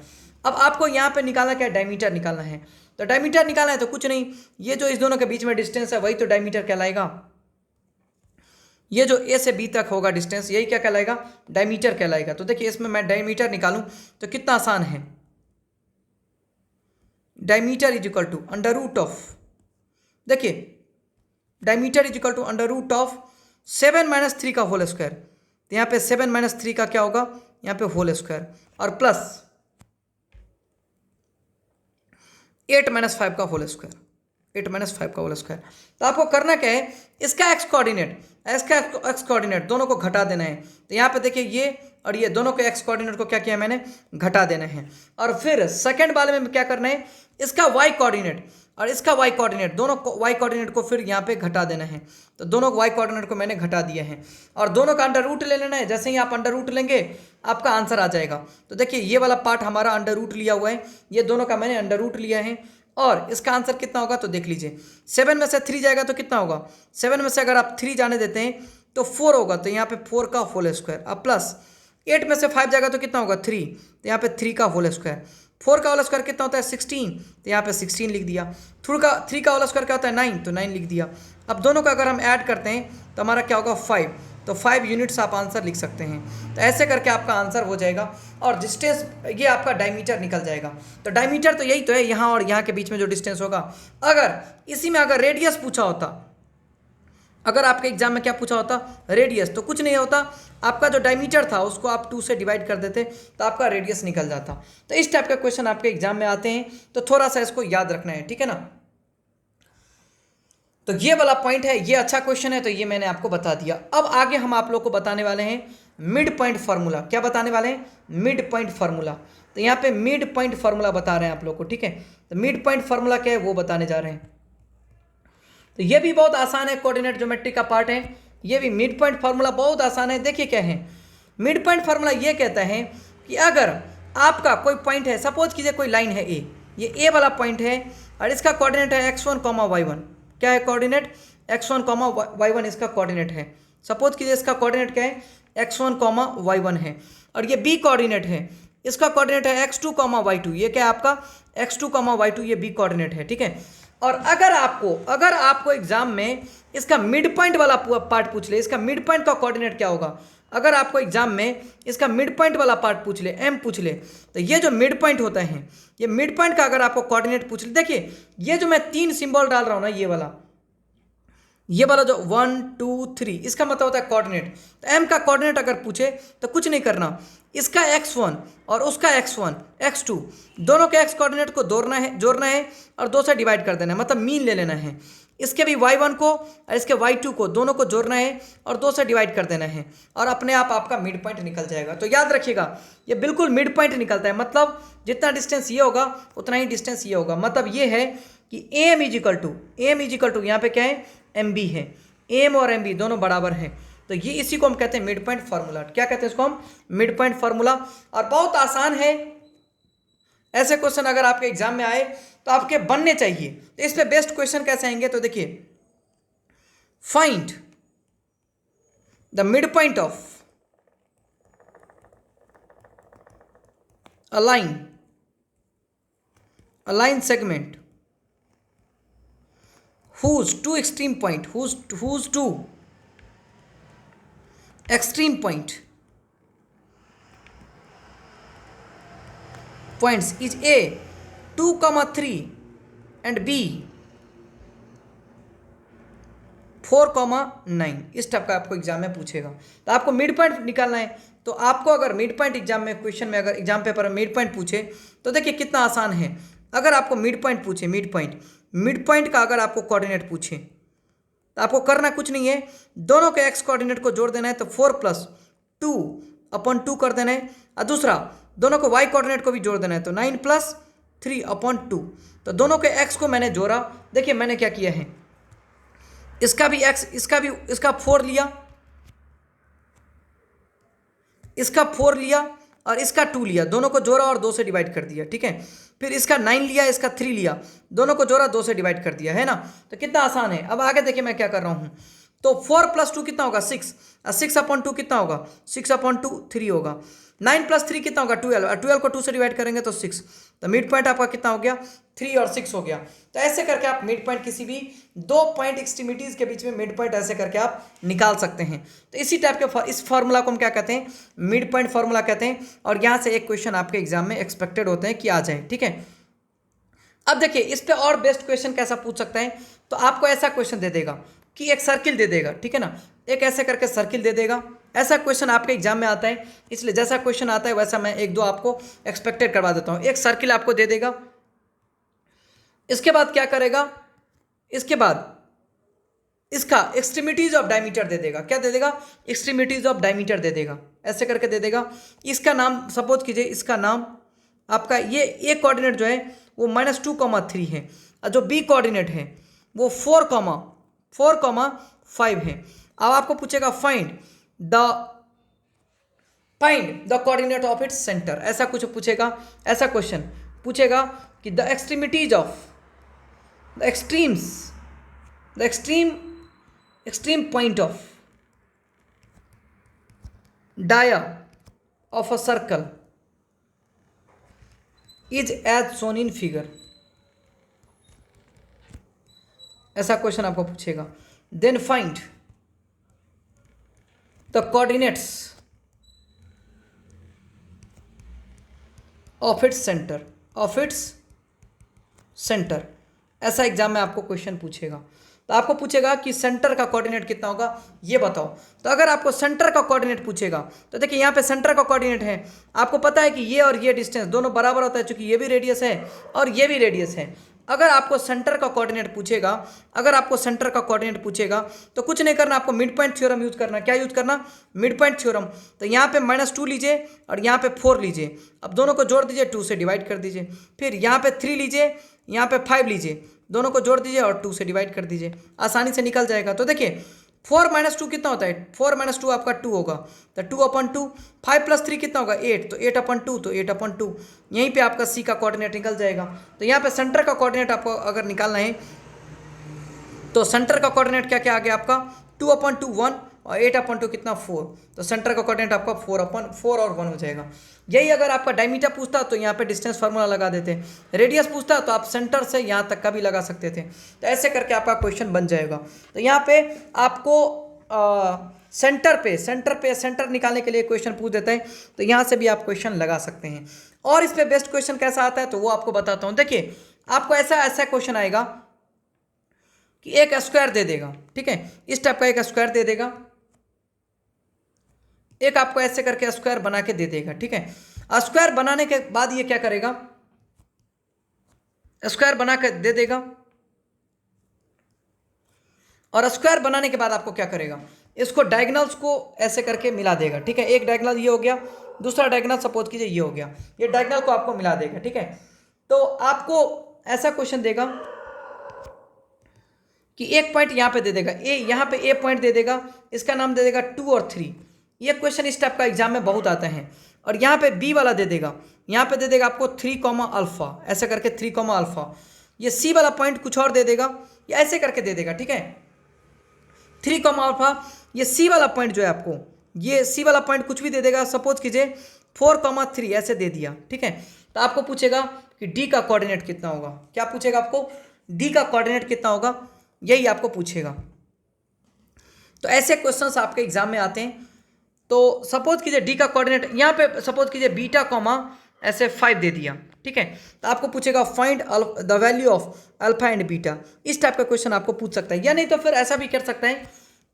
अब आपको यहाँ पे निकालना क्या है, डायमीटर निकालना है। तो डायमीटर निकालना है तो कुछ नहीं, ये जो इस दोनों के बीच में डिस्टेंस है वही तो डायमीटर कहलाएगा। ये जो ए से बी तक होगा डिस्टेंस, यही क्या कहलाएगा, डायमीटर कहलाएगा। तो देखिए इसमें मैं डायमीटर निकालूं तो कितना आसान है, diameter is equal to under root of देखिए diameter is equal to under root of 7 - 3 का होल स्क्वायर, तो यहाँ पे 7 - 3 का क्या होगा, यहाँ पे होल स्क्वायर, और प्लस 8 - 5 का होल स्क्वायर, 8 - 5 का होल स्क्वायर। तो आपको करना क्या है, इसका एक्स कोऑर्डिनेट दोनों को घटा देना है। तो यहाँ पे देखिए ये और ये दोनों के एक्स कोऑर्डिनेट को क्या किया मैंने, घटा देना है। और फिर सेकंड वाले में क्या करना है, इसका वाई कोऑर्डिनेट और इसका वाई कोऑर्डिनेट, दोनों वाई कोऑर्डिनेट को फिर यहाँ पे घटा देना है। तो दोनों वाई कोऑर्डिनेट को मैंने घटा दिया है और दोनों का अंडर रूट ले लेना है। जैसे ही आप अंडर रूट लेंगे आपका आंसर आ जाएगा। तो देखिए ये वाला पार्ट हमारा अंडर रूट लिया हुआ है, ये दोनों का मैंने अंडर रूट लिया है। और इसका आंसर कितना होगा, तो देख लीजिए 7 में से 3 जाएगा तो कितना होगा, 7 में से अगर आप 3 जाने देते हैं तो 4 होगा, तो यहाँ पे 4 का होल स्क्वायर। अब प्लस 8 में से 5 जाएगा तो कितना होगा, 3, तो यहाँ पे 3 का होल स्क्वायर। 4 का होल स्क्वायर कितना होता है, 16, तो यहाँ पे 16 लिख दिया। 3 का होल स्क्वायर क्या होता है, 9, तो 9 लिख दिया। अब दोनों का अगर हम ऐड करते हैं तो हमारा क्या होगा, 5, तो 5 यूनिट्स आप आंसर लिख सकते हैं। तो ऐसे करके आपका आंसर हो जाएगा और डिस्टेंस ये आपका डायमीटर निकल जाएगा। तो डायमीटर तो यही तो है, यहाँ और यहाँ के बीच में जो डिस्टेंस होगा। अगर इसी में अगर रेडियस पूछा होता, अगर आपके एग्जाम में क्या पूछा होता, रेडियस, तो कुछ नहीं होता, आपका जो डायमीटर था उसको आप 2 से डिवाइड कर देते तो आपका रेडियस निकल जाता। तो इस टाइप का क्वेश्चन आपके एग्जाम में आते हैं, तो थोड़ा सा इसको याद रखना है, ठीक है ना। तो ये वाला पॉइंट है, ये अच्छा क्वेश्चन है, तो ये मैंने आपको बता दिया। अब आगे हम आप लोग को बताने वाले हैं मिड पॉइंट फार्मूला। क्या बताने वाले हैं, मिड पॉइंट फार्मूला। तो यहाँ पे मिड पॉइंट फार्मूला बता रहे हैं आप लोग को, ठीक है। तो मिड पॉइंट फार्मूला क्या है वो बताने जा रहे हैं। तो ये भी बहुत आसान है, कोऑर्डिनेट ज्योमेट्री का पार्ट है। ये भी मिड पॉइंट फार्मूला बहुत आसान है। देखिए क्या है, मिड पॉइंट फार्मूला ये कहता है कि अगर आपका कोई पॉइंट है, सपोज कीजिए कोई लाइन है ए, ये ए वाला पॉइंट है और इसका कोऑर्डिनेट है x1, y1। क्या है कोऑर्डिनेट, x1, y1 इसका कोऑर्डिनेट है। सपोज कीजिए इसका कोऑर्डिनेट क्या है, x1, y1 है। और ये बी कोऑर्डिनेट है, इसका कोऑर्डिनेट है x2, y2। ये क्या है आपका x2, y2, ये बी कोऑर्डिनेट है, ठीक है। और अगर आपको एग्जाम में इसका मिड पॉइंट वाला पार्ट पूछ ले, इसका मिड पॉइंट का कोऑर्डिनेट क्या होगा, अगर आपको एग्जाम में इसका मिड पॉइंट वाला पार्ट पूछ ले, एम पूछ ले, तो ये जो मिड पॉइंट होता है, ये मिड पॉइंट का अगर आपको कोऑर्डिनेट पूछ ले, देखिए ये जो मैं 3 सिंबल डाल रहा हूँ ना, ये वाला जो 1 2 3, इसका मतलब होता है कोऑर्डिनेट। तो एम का कोऑर्डिनेट अगर पूछे तो कुछ नहीं करना, इसका x1 और उसका x1 x2 दोनों के x कोऑर्डिनेट को जोड़ना है और 2 से डिवाइड कर देना है, मतलब मीन ले लेना है। इसके भी y1 को और इसके y2 को दोनों को जोड़ना है और 2 से डिवाइड कर देना है, और अपने आप आपका मिड पॉइंट निकल जाएगा। तो याद रखिएगा ये बिल्कुल मिड पॉइंट निकलता है, मतलब जितना डिस्टेंस ये होगा उतना ही डिस्टेंस ये होगा। मतलब ये है कि एम इज इक्वल टू यहाँ पे क्या है, एम बी है। एम और एम बी दोनों बराबर हैं, तो ये इसी को हम कहते हैं मिड पॉइंट फार्मूला। क्या कहते हैं इसको हम, मिड पॉइंट फार्मूला। और बहुत आसान है, ऐसे क्वेश्चन अगर आपके एग्जाम में आए तो आपके बनने चाहिए। तो इस पे बेस्ट क्वेश्चन कैसे आएंगे, तो देखिए find the mid point of a line segment whose two extreme point whose two extreme points is a 2, 3 and b 4, 9। इस टाइप का आपको एग्जाम में पूछेगा, तो आपको मिड पॉइंट निकालना है। तो आपको अगर मिड पॉइंट एग्जाम में क्वेश्चन में अगर एग्जाम पेपर में मिड पॉइंट पूछे तो देखिए कितना आसान है। अगर आपको मिड पॉइंट पूछे, मिड पॉइंट का अगर आपको कोऑर्डिनेट पूछे तो आपको करना कुछ नहीं है, दोनों के एक्स कोऑर्डिनेट को जोड़ देना है, तो 4 + 2/2 कर देना है। और दूसरा दोनों को वाई कोऑर्डिनेट को भी जोड़ देना है, तो 9 + 3/2। तो दोनों के एक्स को मैंने जोड़ा। देखिए मैंने क्या किया है, इसका भी एक्स, इसका 4 लिया, इसका 4 लिया और इसका 2 लिया, दोनों को जोड़ा और 2 से डिवाइड कर दिया, ठीक है। फिर इसका 9 लिया, इसका 3 लिया, दोनों को जोड़ा 2 से डिवाइड कर दिया, है ना। तो कितना आसान है। अब आगे देखिए मैं क्या कर रहा हूँ, तो 4 + 2 कितना होगा, 6, और 6/2 कितना होगा, 6/2 3 होगा। 9 + 3 कितना होगा, 12, और 12 को 2 से डिवाइड करेंगे तो 6। तो मिड पॉइंट आपका कितना हो गया, 3 और 6 हो गया। तो ऐसे करके आप मिड पॉइंट किसी भी 2 पॉइंट एक्सट्रीमिटीज़ के बीच में मिड पॉइंट ऐसे करके आप निकाल सकते हैं। तो इसी टाइप के इस फार्मूला को हम क्या कहते हैं, मिड पॉइंट फार्मूला कहते हैं। और यहाँ से एक क्वेश्चन आपके एग्जाम में एक्सपेक्टेड होते हैं कि आ जाए, ठीक है। अब देखिए इस पे और बेस्ट क्वेश्चन कैसा पूछ सकता है, तो आपको ऐसा क्वेश्चन दे देगा कि एक सर्किल दे देगा, ठीक है ना, एक ऐसे करके सर्किल दे देगा। ऐसा क्वेश्चन आपके एग्जाम में आता है, इसलिए जैसा क्वेश्चन आता है वैसा मैं एक दो आपको एक्सपेक्टेड करवा देता हूँ। एक सर्किल आपको दे देगा, इसके बाद क्या करेगा, इसके बाद इसका एक्सट्रीमिटीज ऑफ डायमीटर दे देगा। क्या दे देगा, एक्सट्रीमिटीज ऑफ डायमीटर दे देगा, ऐसे करके दे देगा। इसका नाम सपोज कीजिए, इसका नाम आपका ये ए कोऑर्डिनेट जो है वो -2,3 है, और जो बी कोऑर्डिनेट है वो 4,5 है। अब आपको पूछेगा find the coordinate of its centre, ऐसा कुछ पूछेगा। ऐसा क्वेश्चन पूछेगा कि the extremities of the extreme point of dia of a circle is as shown in figure, ऐसा क्वेश्चन आपको पूछेगा। Then find the coordinates of its centre, ऐसा एग्जाम में आपको क्वेश्चन पूछेगा। तो आपको पूछेगा कि सेंटर का कोऑर्डिनेट कितना होगा ये बताओ। तो अगर आपको सेंटर का कोऑर्डिनेट पूछेगा तो देखिए यहाँ पे सेंटर का कोऑर्डिनेट है, आपको पता है कि ये और ये डिस्टेंस दोनों बराबर होता है, चूंकि ये भी रेडियस है और ये भी रेडियस है। अगर आपको सेंटर का कोऑर्डिनेट पूछेगा, तो कुछ नहीं करना, आपको मिड पॉइंट थ्योरम यूज करना। क्या यूज करना, मिड पॉइंट थ्योरम। तो यहाँ पे -2 लीजिए और यहाँ पे 4 लीजिए, अब दोनों को जोड़ दीजिए, 2 से डिवाइड कर दीजिए। फिर यहाँ पे 3 लीजिए, यहाँ पे 5 लीजिए, दोनों को जोड़ दीजिए और 2 से डिवाइड कर दीजिए, आसानी से निकल जाएगा। तो देखिए 4 - 2 कितना होता है, 4 - 2 आपका 2 होगा, तो 2/2। 5 + 3 कितना होगा 8, तो 8/2, तो 8/2। यहीं पे आपका सी का कोऑर्डिनेट निकल जाएगा। तो यहाँ पे सेंटर का कोऑर्डिनेट आपको अगर निकालना है तो सेंटर का कोऑर्डिनेट क्या क्या आ गया आपका 2/2 1 और 8/2 कितना 4, तो सेंटर का कोऑर्डिनेट आपका 4/4 और 1 हो जाएगा। यही अगर आपका डायमीटर पूछता तो यहाँ पे डिस्टेंस फार्मूला लगा देते, रेडियस पूछता तो आप सेंटर से यहाँ तक का भी लगा सकते थे। तो ऐसे करके आपका क्वेश्चन बन जाएगा। तो यहाँ पे आपको सेंटर निकालने के लिए क्वेश्चन पूछ देता है, तो यहाँ से भी आप क्वेश्चन लगा सकते हैं। और इस पर बेस्ट क्वेश्चन कैसा आता है तो वो आपको बताता हूँ। देखिए आपको ऐसा क्वेश्चन आएगा कि एक स्क्वायर दे देगा, ठीक है, इस टाइप का एक स्क्वायर दे देगा, एक आपको ऐसे करके स्क्वायर बना के दे देगा, ठीक है। स्क्वायर बनाने के बाद ये क्या करेगा, स्क्वायर बना के दे देगा, और स्क्वायर बनाने के बाद आपको क्या करेगा, इसको डायगोनल्स को ऐसे करके मिला देगा, ठीक है। एक डायगोनल ये हो गया, दूसरा डायगोनल सपोज कीजिए ये हो गया, ये डायगोनल को आपको मिला देगा, ठीक है। तो आपको ऐसा क्वेश्चन देगा कि एक पॉइंट यहाँ पे दे देगा, यहाँ पे ए पॉइंट दे देगा, इसका नाम दे देगा 2 और 3। ये क्वेश्चन इस टाइप का एग्जाम में बहुत आते हैं। और यहाँ पे बी वाला दे देगा, यहाँ पे दे देगा आपको 3, ऐसे करके 3, ये सी वाला पॉइंट कुछ और दे देगा, ये ऐसे करके दे देगा, ठीक है। 3, ये सी वाला पॉइंट जो है आपको, ये सी वाला पॉइंट कुछ भी दे देगा, सपोज कीजिए 4, 3 ऐसे दे दिया, ठीक है। तो आपको पूछेगा कि डी का कोऑर्डिनेट कितना होगा। क्या पूछेगा आपको, डी का कोऑर्डिनेट कितना होगा, यही आपको पूछेगा। तो ऐसे क्वेश्चंस आपके एग्जाम में आते हैं। तो सपोज कीजिए डी का कोऑर्डिनेट, यहाँ पे सपोज कीजिए बीटा कॉमा ऐसे 5 दे दिया, ठीक है। तो आपको पूछेगा find the value of alpha and beta, इस टाइप का क्वेश्चन आपको पूछ सकता है। या नहीं तो फिर ऐसा भी कर सकता है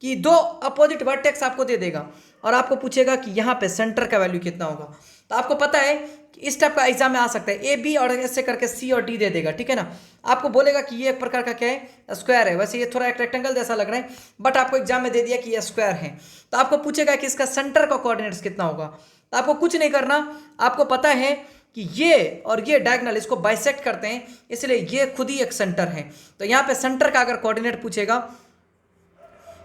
कि 2 अपोजिट वर्टेक्स आपको दे देगा और आपको पूछेगा कि यहाँ पे सेंटर का वैल्यू कितना होगा। तो आपको पता है कि इस टाइप का एग्जाम में आ सकता है, ए बी और ऐसे करके सी और डी दे देगा, ठीक है ना। आपको बोलेगा कि ये एक प्रकार का क्या है, स्क्वायर है। वैसे ये थोड़ा एक रेक्टेंगल जैसा लग रहा है, बट आपको एग्जाम में दे दिया कि ये स्क्वायर है। तो आपको पूछेगा कि इसका सेंटर का कोऑर्डिनेट्स कितना होगा। तो आपको कुछ नहीं करना, आपको पता है कि ये और ये डायगोनल इसको बाइसेक्ट करते हैं, इसलिए ये खुद ही एक सेंटर है। तो यहाँ पे सेंटर का अगर कोऑर्डिनेट पूछेगा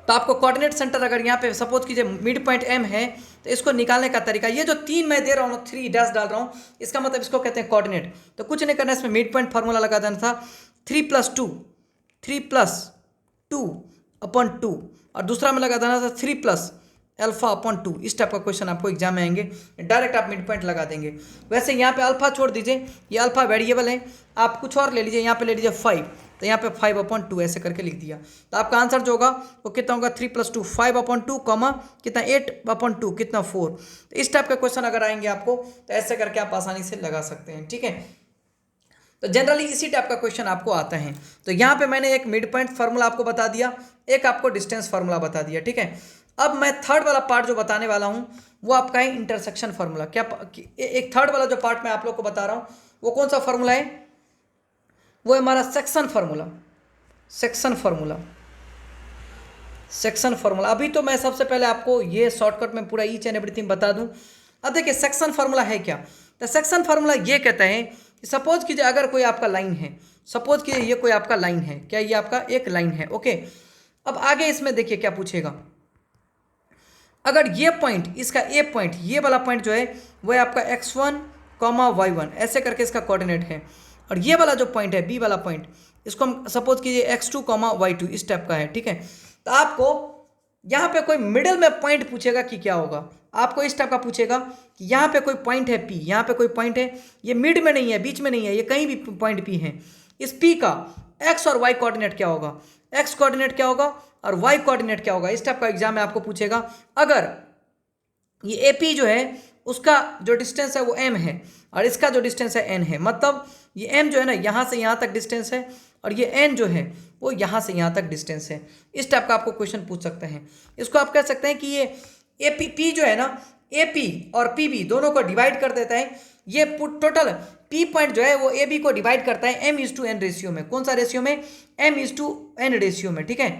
तो आपको कोऑर्डिनेट सेंटर अगर यहाँ पे सपोज कीजिए मिड पॉइंट एम है, तो इसको निकालने का तरीका, ये जो 3 मैं दे रहा हूँ 3 डैश डाल रहा हूँ, इसका मतलब इसको कहते हैं कोऑर्डिनेट। तो कुछ नहीं करना, इसमें मिड पॉइंट फार्मूला लगा देना था, 3+2 और दूसरा में लगा देना था 3+α/2। इस टाइप का क्वेश्चन आपको एग्जाम में आएंगे, डायरेक्ट आप मिड पॉइंट लगा देंगे। वैसे यहाँ पे अल्फा छोड़ दीजिए, ये अल्फा वेरिएबल है, आप कुछ और ले लीजिए, यहाँ पे ले लीजिए 5, तो यहाँ पे 5/2 ऐसे करके लिख दिया। तो आपका आंसर जो होगा वो कितना होगा, 3+2 5/2 कॉमा कितना 8/2 कितना 4। तो इस टाइप का क्वेश्चन अगर आएंगे आपको तो ऐसे करके आप आसानी से लगा सकते हैं, ठीक है। तो जनरली इसी टाइप का क्वेश्चन आपको आता है। तो यहाँ पे मैंने एक मिड पॉइंट फार्मूला आपको बता दिया, एक आपको डिस्टेंस फार्मूला बता दिया, ठीक है। अब मैं थर्ड वाला पार्ट जो बताने वाला हूँ वो आपका है इंटरसेक्शन फार्मूला। क्या एक थर्ड वाला जो पार्ट मैं आप लोग को बता रहा हूँ वो कौन सा फार्मूला है, वो है हमारा section formula. Section formula, section formula. अभी तो मैं सबसे पहले आपको ये शॉर्टकट में पूरा ईच एंड एवरीथिंग बता दूं। अब देखिए सेक्शन फार्मूला है क्या। तो सेक्शन फार्मूला ये कहता है कि सपोज कीजिए अगर कोई आपका लाइन है, सपोज कीजिए ये कोई आपका लाइन है, क्या ये आपका एक लाइन है, ओके। अब आगे इसमें देखिए क्या पूछेगा, अगर ये पॉइंट, इसका ए पॉइंट, ये वाला पॉइंट जो है वो है आपका x1, y1 ऐसे करके इसका कोऑर्डिनेट है, और ये वाला जो पॉइंट है बी वाला पॉइंट, इसको हम सपोज कीजिए x2, y2 इस टाइप का है, ठीक है। तो आपको यहाँ पे कोई मिडिल में पॉइंट पूछेगा कि क्या होगा, आपको इस टाइप का पूछेगा कि यहाँ पे कोई पॉइंट है P, यहाँ पे कोई पॉइंट है, ये मिड में नहीं है, बीच में नहीं है, ये कहीं भी पॉइंट P है। इस P का x और y कोऑर्डिनेट क्या होगा, x कोऑर्डिनेट क्या होगा और y कोऑर्डिनेट क्या होगा, इस टाइप का एग्जाम में आपको पूछेगा। अगर ये AP जो है उसका जो डिस्टेंस है वो m है और इसका जो डिस्टेंस है n है, मतलब ये m जो है ना यहाँ से यहाँ तक डिस्टेंस है और ये n जो है वो यहाँ से यहाँ तक डिस्टेंस है, इस टाइप का आपको क्वेश्चन पूछ सकते हैं। इसको आप कह सकते हैं कि ये AP जो है ना, AP और PB दोनों को डिवाइड कर देता है, ये टोटल P पॉइंट जो है वो AB को डिवाइड करता है m/n रेशियो में। कौन सा रेशियो में, m/n रेशियो में, ठीक है।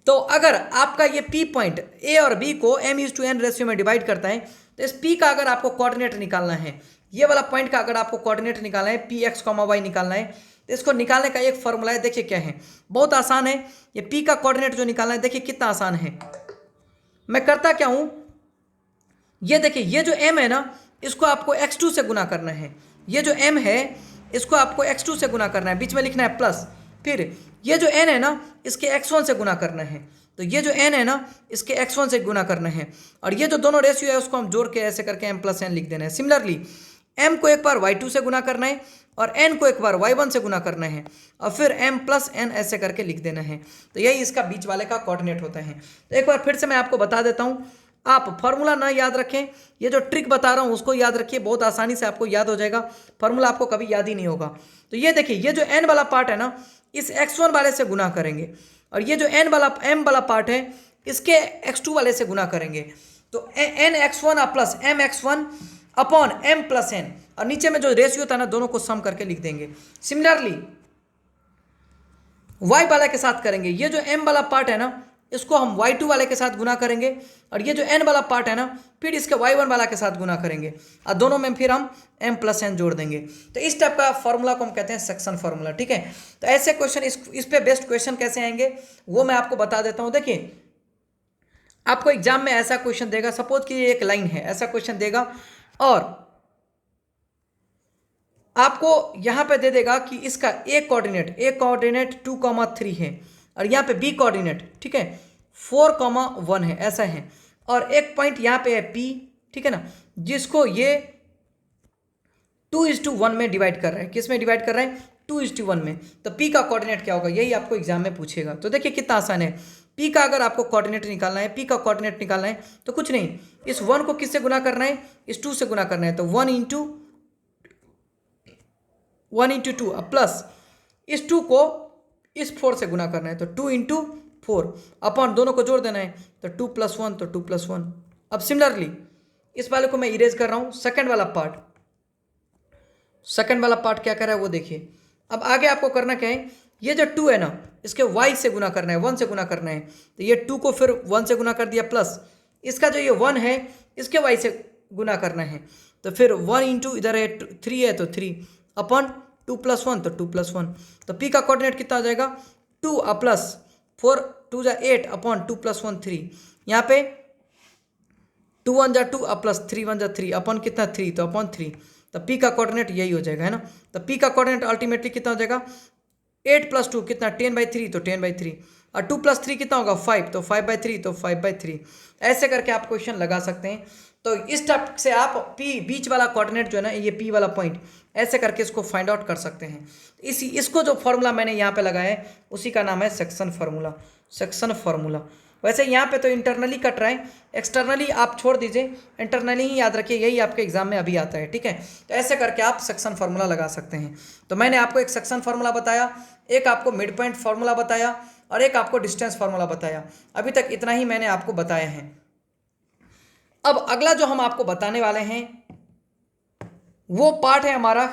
तो अगर आपका ये P पॉइंट A और B को m/n रेशियो में डिवाइड करता है, तो इस P का अगर आपको कोऑर्डिनेट निकालना है, ये वाला पॉइंट का अगर आपको कोऑर्डिनेट निकालना है, Px, y निकालना है, तो इसको निकालने का एक फॉर्मूला है, देखिए क्या है, बहुत आसान है। ये P का कोऑर्डिनेट जो निकालना है, देखिए कितना आसान है। मैं करता क्या हूं, ये देखिए ये जो m है ना, इसको आपको x2 से गुना करना है, ये जो m है इसको आपको x2 से गुना करना है, बीच में लिखना है प्लस, फिर ये जो n है ना इसके x1 से गुना करना है, तो ये जो n है ना इसके x1 से गुना करना है, और ये जो दोनों रेशियो है उसको हम जोड़ के ऐसे करके m+n लिख देना है। सिमिलरली m को एक बार y2 से गुना करना है और n को एक बार y1 से गुना करना है और फिर m+n ऐसे करके लिख देना है। तो यही इसका बीच वाले का कोऑर्डिनेट होता है। तो एक बार फिर से मैं आपको बता देता हूँ, आप फार्मूला ना याद रखें, ये जो ट्रिक बता रहा हूँ उसको याद रखिए, बहुत आसानी से आपको याद हो जाएगा, फार्मूला आपको कभी याद ही नहीं होगा। तो ये देखिए ये जो n वाला पार्ट है ना इस x1 वाले से गुना करेंगे, और ये जो m वाला पार्ट है इसके x2 वाले से गुना करेंगे, तो n(x1) plus m(x1) upon m+n, और नीचे में जो रेशियो था ना दोनों को सम करके लिख देंगे। सिमिलरली y वाला के साथ करेंगे, ये जो m वाला पार्ट है ना इसको हम y2 वाले के साथ गुना करेंगे, और ये जो n वाला पार्ट है ना फिर इसके y1 वाला के साथ गुना करेंगे, और दोनों में फिर हम m+n जोड़ देंगे। तो इस टाइप का फॉर्मूला को हम कहते हैं सेक्शन फार्मूला, ठीक है। तो ऐसे क्वेश्चन इस पे बेस्ट क्वेश्चन कैसे आएंगे वो मैं आपको बता देता हूँ। देखिए आपको एग्जाम में ऐसा क्वेश्चन देगा, सपोज कि एक लाइन है, ऐसा क्वेश्चन देगा और आपको यहाँ पे दे देगा कि इसका ए कोऑर्डिनेट 2,3 है, और यहाँ पे बी कोऑर्डिनेट, ठीक है, 4,1 है, ऐसा है, और एक पॉइंट यहाँ पे है P, ठीक है ना, जिसको ये 2:1 में डिवाइड कर रहे हैं। किस में डिवाइड कर रहे हैं, 2:1 में। तो P का कोऑर्डिनेट क्या होगा, यही आपको एग्जाम में पूछेगा। तो देखिए कितना आसान है, P का अगर आपको कोऑर्डिनेट निकालना है, P का कोऑर्डिनेट निकालना है तो कुछ नहीं, इस 1 को किससे गुना करना है, इस 2 से गुना करना है, तो 1 × 2 प्लस इस 2 को इस 4 से गुना करना है, तो 2 × 4 अपॉन दोनों को जोड़ देना है, तो 2 + 1 तो 2 + 1। अब सिमिलरली इस वाले को मैं इरेज कर रहा हूँ, सेकंड वाला पार्ट क्या कर रहा है वो देखिए। अब आगे आपको करना क्या है, ये जो 2 है ना इसके y से गुना करना है, 1 से गुना करना है, तो ये 2 को फिर 1 से गुना कर दिया, प्लस इसका जो ये 1 है इसके y से गुना करना है, तो फिर 1 × इधर है 3 है तो 3 अपॉन 2 + 1 तो 2 + 1। तो P का कोऑर्डिनेट कितना आ जाएगा, 2 प्लस 4 2 = 8 अपॉन 2 + 1 3, यहाँ पे 2 1 = 2 प्लस 3 1 = 3 अपॉन कितना 3 तो अपॉन 3। तो P का कोऑर्डिनेट यही हो जाएगा, है ना। तो P का कोऑर्डिनेट अल्टीमेटली कितना हो जाएगा, 8 + 2 कितना 10/3 तो 10/3, और 2 + 3 कितना होगा 5 तो 5/3 तो 5/3। ऐसे करके आप क्वेश्चन लगा सकते हैं। तो इस टाइप से आप बीच वाला कोऑर्डिनेट जो है ना, ये P वाला पॉइंट, ऐसे करके इसको फाइंड आउट कर सकते हैं। इसको जो फॉर्मूला मैंने यहाँ पे लगाया है उसी का नाम है सेक्शन फार्मूला। वैसे यहाँ पे तो इंटरनली कट रहा है, एक्सटर्नली आप छोड़ दीजिए, इंटरनली ही याद रखिए, यही आपके एग्जाम में अभी आता है। ठीक है, तो ऐसे करके आप सक्शन फार्मूला लगा सकते हैं। तो मैंने आपको एक सक्शन फार्मूला बताया, एक आपको मिड पॉइंट फार्मूला बताया और एक आपको डिस्टेंस फार्मूला बताया। अभी तक इतना ही मैंने आपको बताया है। अब अगला जो हम आपको बताने वाले हैं वो पार्ट है हमारा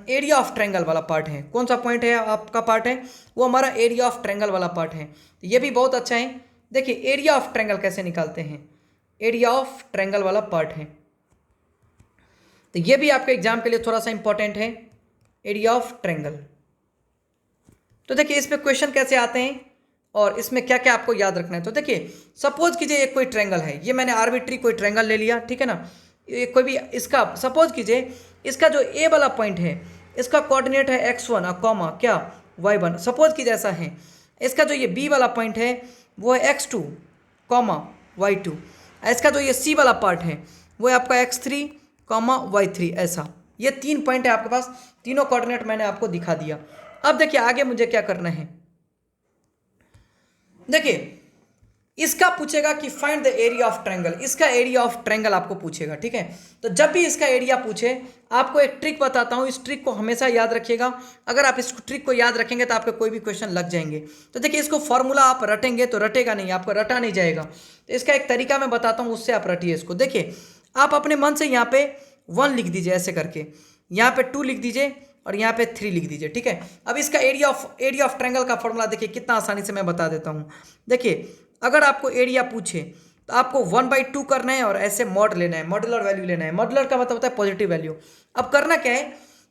एरिया ऑफ ट्रायंगल वाला पार्ट है। कौन सा पॉइंट है आपका पार्ट है, वो हमारा एरिया ऑफ ट्रायंगल वाला पार्ट है। तो ये भी बहुत अच्छा है। देखिए एरिया ऑफ ट्रायंगल कैसे निकालते हैं, एरिया ऑफ ट्रायंगल वाला पार्ट है, तो ये भी आपके एग्जाम के लिए थोड़ा सा इंपॉर्टेंट है, एरिया ऑफ ट्रायंगल। तो देखिए इसमें क्वेश्चन कैसे आते हैं और इसमें क्या क्या आपको याद रखना है। तो देखिए सपोज कीजिए एक कोई ट्रायंगल है, ये मैंने आर्बिट्री कोई ट्रायंगल ले लिया, ठीक है ना, ये कोई भी इसका सपोज कीजिए इसका जो ए वाला पॉइंट है इसका कोऑर्डिनेट है x1 कॉमा क्या y1, सपोज कीजिए ऐसा है। इसका जो ये बी वाला पॉइंट है वो है x2 कॉमा y2, इसका जो ये सी वाला पार्ट है वो है आपका x3 कॉमा y3। ऐसा ये 3 पॉइंट है आपके पास, तीनों कोऑर्डिनेट मैंने आपको दिखा दिया। अब देखिए आगे मुझे क्या करना है। देखिए इसका पूछेगा कि find the area of triangle, इसका एरिया ऑफ ट्रायंगल आपको पूछेगा। ठीक है, तो जब भी इसका एरिया पूछे आपको एक ट्रिक बताता हूं, इस ट्रिक को हमेशा याद रखिएगा। अगर आप इस ट्रिक को याद रखेंगे तो आपके कोई भी क्वेश्चन लग जाएंगे। तो देखिए इसको फॉर्मूला आप रटेंगे तो रटेगा नहीं, आपको रटा नहीं जाएगा। तो इसका एक तरीका मैं बताता हूँ, उससे आप रटिए इसको। देखिए आप अपने मन से यहाँ पे 1 लिख दीजिए, ऐसे करके यहाँ पे 2 लिख दीजिए और यहाँ पे 3 लिख दीजिए। ठीक है, अब इसका एरिया ऑफ ट्रायंगल का फॉर्मूला देखिए कितना आसानी से मैं बता देता हूँ। देखिए अगर आपको एरिया पूछे तो आपको 1/2 करना है और ऐसे मॉड लेना है, मॉडुलर वैल्यू लेना है। मॉडुलर का मतलब होता है पॉजिटिव वैल्यू। अब करना क्या है,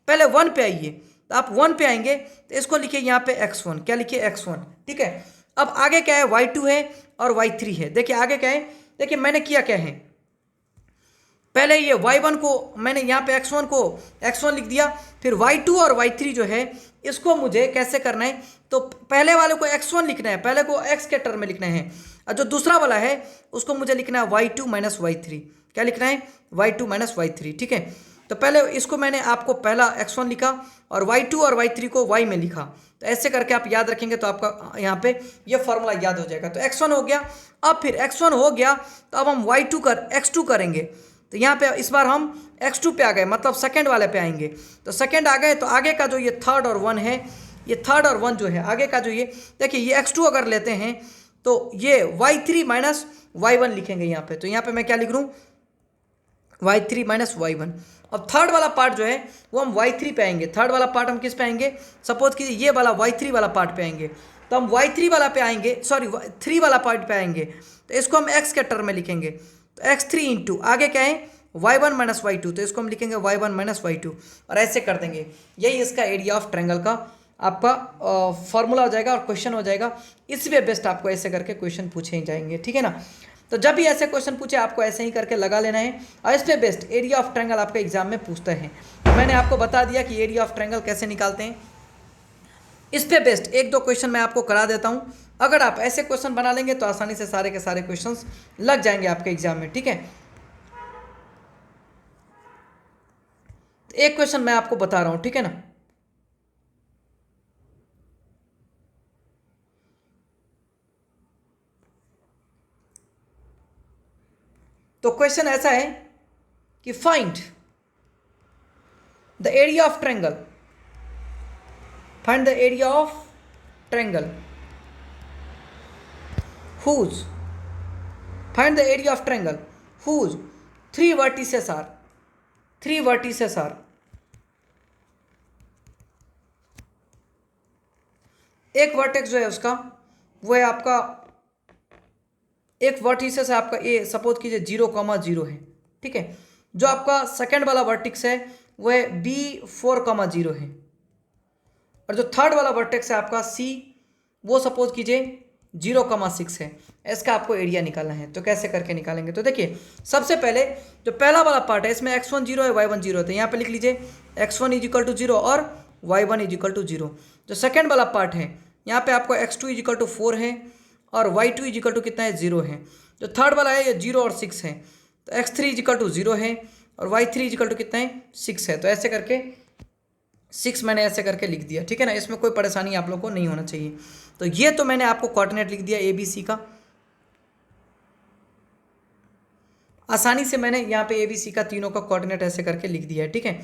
पहले 1 पे आइए, तो आप 1 पे आएंगे तो इसको लिखिए यहाँ पे x1, क्या लिखिए x1। ठीक है, अब आगे क्या है, y2 है और y3 है। देखिए आगे क्या है, देखिए मैंने किया क्या है, पहले ये y1 को मैंने यहाँ पे x1 को x1 लिख दिया, फिर y2 और y3 जो है इसको मुझे कैसे करना है, तो पहले वाले को x1 लिखना है, पहले को x के टर्म में लिखना है, और जो दूसरा वाला है उसको मुझे लिखना है y2 माइनस y3। क्या लिखना है, y2 माइनस y3। ठीक है, तो पहले इसको मैंने आपको पहला x1 लिखा और y2 और y3 को y में लिखा। तो ऐसे करके आप याद रखेंगे तो आपका यहाँ पे ये फॉर्मूला याद हो जाएगा। तो x1 हो गया, अब फिर x1 हो गया तो अब हम x2 करेंगे। तो यहाँ पे इस बार हम x2 पे आ गए, मतलब सेकंड वाले पे आएंगे। तो सेकंड आ गए तो आगे का जो ये थर्ड और 1 है, ये थर्ड और 1 जो है आगे का जो ये देखिए ये x2 अगर लेते हैं तो ये y3 माइनस y1 लिखेंगे यहाँ पे। तो यहाँ पे मैं क्या लिख रहा हूँ, y3 माइनस y1। अब थर्ड वाला पार्ट जो है वो हम y3 पे आएंगे। थर्ड वाला पार्ट हम किस पे आएंगे, सपोज कीजिए ये वाला y3 वाला पार्ट पे आएंगे। तो हम y3 वाला पे आएंगे, सॉरी 3 वाला पार्ट पे आएंगे, तो इसको हम x के टर्म में लिखेंगे। तो x3 इंटू आगे क्या है y1 माइनस y2, तो इसको हम लिखेंगे y1 माइनस y2 और ऐसे कर देंगे। यही इसका एरिया ऑफ ट्रायंगल का आपका फॉर्मूला हो जाएगा और क्वेश्चन हो जाएगा। इसलिए बेस्ट आपको ऐसे करके क्वेश्चन पूछे ही जाएंगे। ठीक है ना, तो जब भी ऐसे क्वेश्चन पूछे आपको ऐसे ही करके लगा लेना है। और इसलिए बेस्ट एरिया ऑफ ट्रायंगल आपके एग्जाम में पूछते हैं। मैंने आपको बता दिया कि एरिया ऑफ ट्रायंगल कैसे निकालते हैं। इस पे बेस्ट 1-2 क्वेश्चन मैं आपको करा देता हूँ। अगर आप ऐसे क्वेश्चन बना लेंगे तो आसानी से सारे के सारे क्वेश्चंस लग जाएंगे आपके एग्जाम में। ठीक है, एक क्वेश्चन मैं आपको बता रहा हूं, ठीक है ना। तो क्वेश्चन ऐसा है कि find the area of triangle, find the area of triangle whose, find the area of triangle whose 3 vertices are, 3 vertices are, एक वर्टेक्स जो है उसका वो है आपका, एक वर्टिसेस है आपका ए, सपोज कीजिए 0,0 है। ठीक है, जो आपका सेकंड वाला वर्टिक्स है वो है B4,0 है, और जो थर्ड वाला वर्टेक्स है आपका सी वो सपोज कीजिए 0,6 है। इसका आपको एरिया निकालना है। तो कैसे करके निकालेंगे, तो देखिए सबसे पहले जो पहला वाला पार्ट है इसमें x1 0 है y1 0 है, तो यहाँ पे लिख लीजिए x1 इज इक्वल टू 0 और y1 इज इक्वल टू 0। जो सेकेंड वाला पार्ट है यहाँ पे आपको x2 इज इक्वल टू 4 है और y2 इज इक्वल टू कितना है 0 है। जो थर्ड वाला है ये 0 और 6 है, तो x3 इज इक्वल टू 0 है और y3 इज इक्वल टू कितना है 6 है। तो ऐसे करके 6 मैंने ऐसे करके लिख दिया। ठीक है ना, इसमें कोई परेशानी आप लोग को नहीं होना चाहिए। तो ये तो मैंने आपको कोऑर्डिनेट लिख दिया ABC का। आसानी से मैंने यहाँ पे ABC का तीनों का कोऑर्डिनेट ऐसे करके लिख दिया है, ठीक है।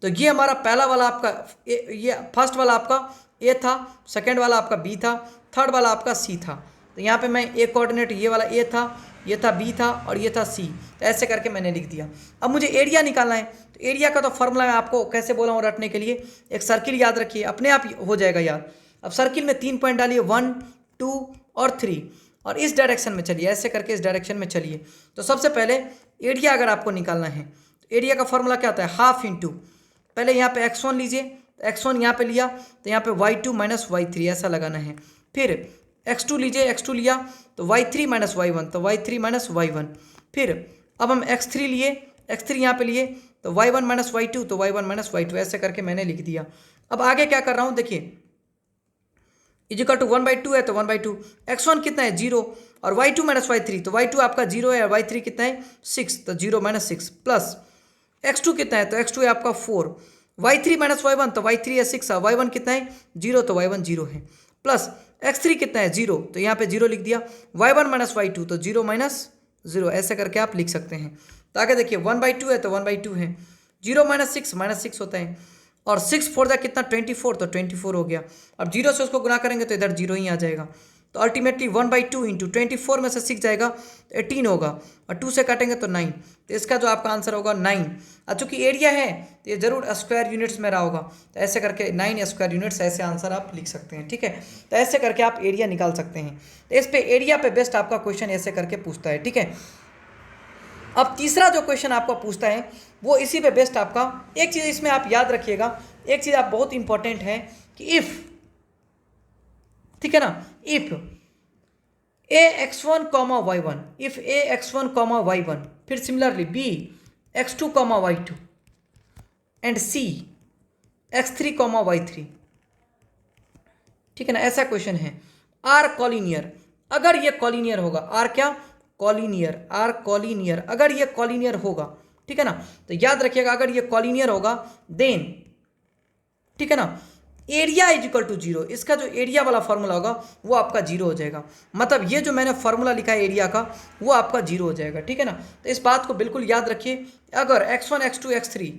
तो ये हमारा पहला वाला आपका ये फर्स्ट वाला आपका A था, सेकंड वाला आपका B था, थर्ड वाला आपका C था। तो यहाँ पे मैं A कोऑर्डिनेट ये वाला A था, ये था B था और ये था C, तो ऐसे करके मैंने लिख दिया। अब मुझे एरिया निकालना है, तो एरिया का तो फॉर्मूला मैं आपको कैसे बोला हूँ रटने के लिए, एक सर्किल याद रखिए, अपने आप हो जाएगा याद। अब सर्किल में 3 पॉइंट डालिए, 1 2 और 3, और इस डायरेक्शन में चलिए, ऐसे करके इस डायरेक्शन में चलिए। तो सबसे पहले एरिया अगर आपको निकालना है तो एरिया का फॉर्मूला क्या होता है, हाफ इंटू, पहले यहाँ पे x1 लीजिए, तो x1 यहाँ पे लिया तो यहाँ पे y2 माइनस y3 ऐसा लगाना है। फिर x2 लीजिए, x2 लिया तो y3 माइनस y1, तो y3 माइनस y1। फिर अब हम x3 लिए, x3 यहाँ पे लिए तो y1 माइनस y2, तो y1 माइनस y2 ऐसे करके मैंने लिख दिया। अब आगे क्या कर रहा हूँ देखिए, इजिकल टू 1/2 है तो 1/2, x1 कितना है 0 और y2 माइनस y3, तो y2 आपका 0 है और y3 कितना है 6, तो 0 माइनस 6 प्लस x2 कितना है, तो x2 है आपका 4, y3 माइनस y1, तो y3 है 6 है, y1 कितना है 0, तो y1 0 है, प्लस x3 कितना है 0, तो यहाँ पे 0 लिख दिया, y1 माइनस y2, तो 0 माइनस 0 ऐसे करके आप लिख सकते हैं। तो आगे देखिए 1/2 है तो 1/2 है, 0 माइनस 6 होता है, और 6 4 जा कितना 24, तो 24 हो गया। अब 0 से उसको गुना करेंगे तो इधर 0 ही आ जाएगा, तो अल्टीमेटली 1/2 इंटू 24 में से 6 जाएगा तो 18 होगा, और 2 से काटेंगे तो 9, तो इसका जो आपका आंसर होगा 9। अब चूंकि एरिया है तो ये जरूर स्क्वायर यूनिट्स में रहा होगा, तो ऐसे करके 9 स्क्वायर यूनिट्स ऐसे आंसर आप लिख सकते हैं, ठीक है। तो ऐसे करके आप एरिया निकाल सकते हैं। तो इस पे एरिया पे बेस्ट आपका क्वेश्चन ऐसे करके पूछता है, ठीक है। अब तीसरा जो क्वेश्चन आपका पूछता है वो इसी पे बेस्ट आपका, एक चीज़ इसमें आप याद रखिएगा, एक चीज़ आप बहुत इंपॉर्टेंट है कि इफ़, ठीक है ना, if ax1 comma y1, if ax1 comma y1, फिर similarly b x2 comma y2 and c x3 comma y3, ठीक है ना, ऐसा क्वेश्चन है। आर कॉलिनियर, अगर ये कॉलिनियर होगा, आर क्या कॉलिनियर, आर कॉलिनियर, अगर ये कॉलिनियर होगा, ठीक है ना, तो याद रखिएगा अगर ये कॉलिनियर होगा देन, ठीक है ना, एरिया इज इक्वल टू 0, इसका जो एरिया वाला फॉर्मूला होगा वो आपका 0 हो जाएगा। मतलब ये जो मैंने फॉर्मूला लिखा है एरिया का वो आपका 0 हो जाएगा, ठीक है ना। तो इस बात को बिल्कुल याद रखिए, अगर x1 x2 x3,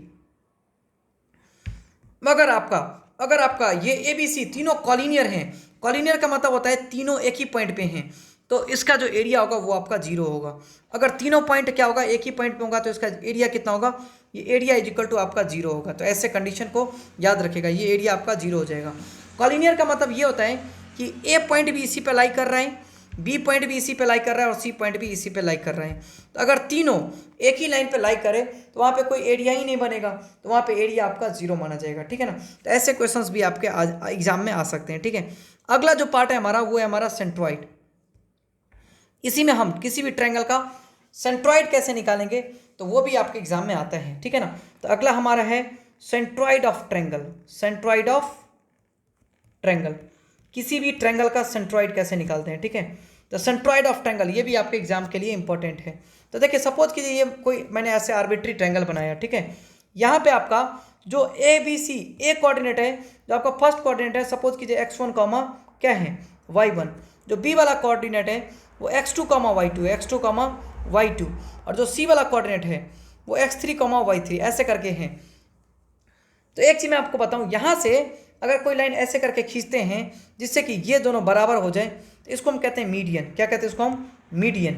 अगर आपका ये ABC तीनों कॉलिनियर हैं, कॉलिनियर का मतलब होता है तीनों एक ही पॉइंट पे हैं, तो इसका जो एरिया होगा वो आपका 0 होगा। अगर तीनों पॉइंट क्या होगा एक ही पॉइंट पे होगा तो इसका एरिया कितना होगा, ये एरिया इज इक्वल टू आपका 0 होगा। तो ऐसे कंडीशन को याद रखेगा, ये एरिया आपका 0 हो जाएगा। कॉलिनियर का मतलब ये होता है कि ए पॉइंट भी इसी पे लाई कर रहा है, बी पॉइंट भी इसी पे लाई कर रहा है और सी पॉइंट भी इसी पे लाई कर रहा है। तो अगर तीनों एक ही लाइन पे लाई करे तो वहाँ पे कोई एरिया ही नहीं बनेगा, तो वहाँ पे एरिया आपका 0 माना जाएगा, ठीक है ना। तो ऐसे क्वेश्चंस भी आपके एग्जाम में आ सकते हैं, ठीक है। अगला जो पार्ट है हमारा वो है हमारा सेंट्रॉइड। इसी में हम किसी भी ट्रायंगल का सेंट्रॉइड कैसे निकालेंगे तो वो भी आपके एग्जाम में आता है, ठीक है ना। तो अगला हमारा है centroid of triangle, centroid of triangle, किसी भी ट्रायंगल का सेंट्रॉइड कैसे निकालते हैं, ठीक है। तो सेंट्रॉइड ऑफ ट्रायंगल ये भी आपके एग्जाम के लिए इंपॉर्टेंट है। तो देखिए सपोज कीजिए ये कोई मैंने ऐसे आर्बिट्री ट्रायंगल बनाया, ठीक है। यहाँ पे आपका जो ABC ए कोऑर्डिनेट है, जो आपका फर्स्ट कोऑर्डिनेट है, सपोज कीजिए x1 कॉमा क्या है y1, जो B वाला कोऑर्डिनेट है वो x2 comma y2, x2 comma y2, और जो C वाला कोऑर्डिनेट है वो x3 कॉमा y3 ऐसे करके हैं। तो एक चीज़ मैं आपको बताऊं, यहाँ से अगर कोई लाइन ऐसे करके खींचते हैं जिससे कि ये दोनों बराबर हो जाए तो इसको हम कहते हैं मीडियन। क्या कहते हैं इसको हम, मीडियन।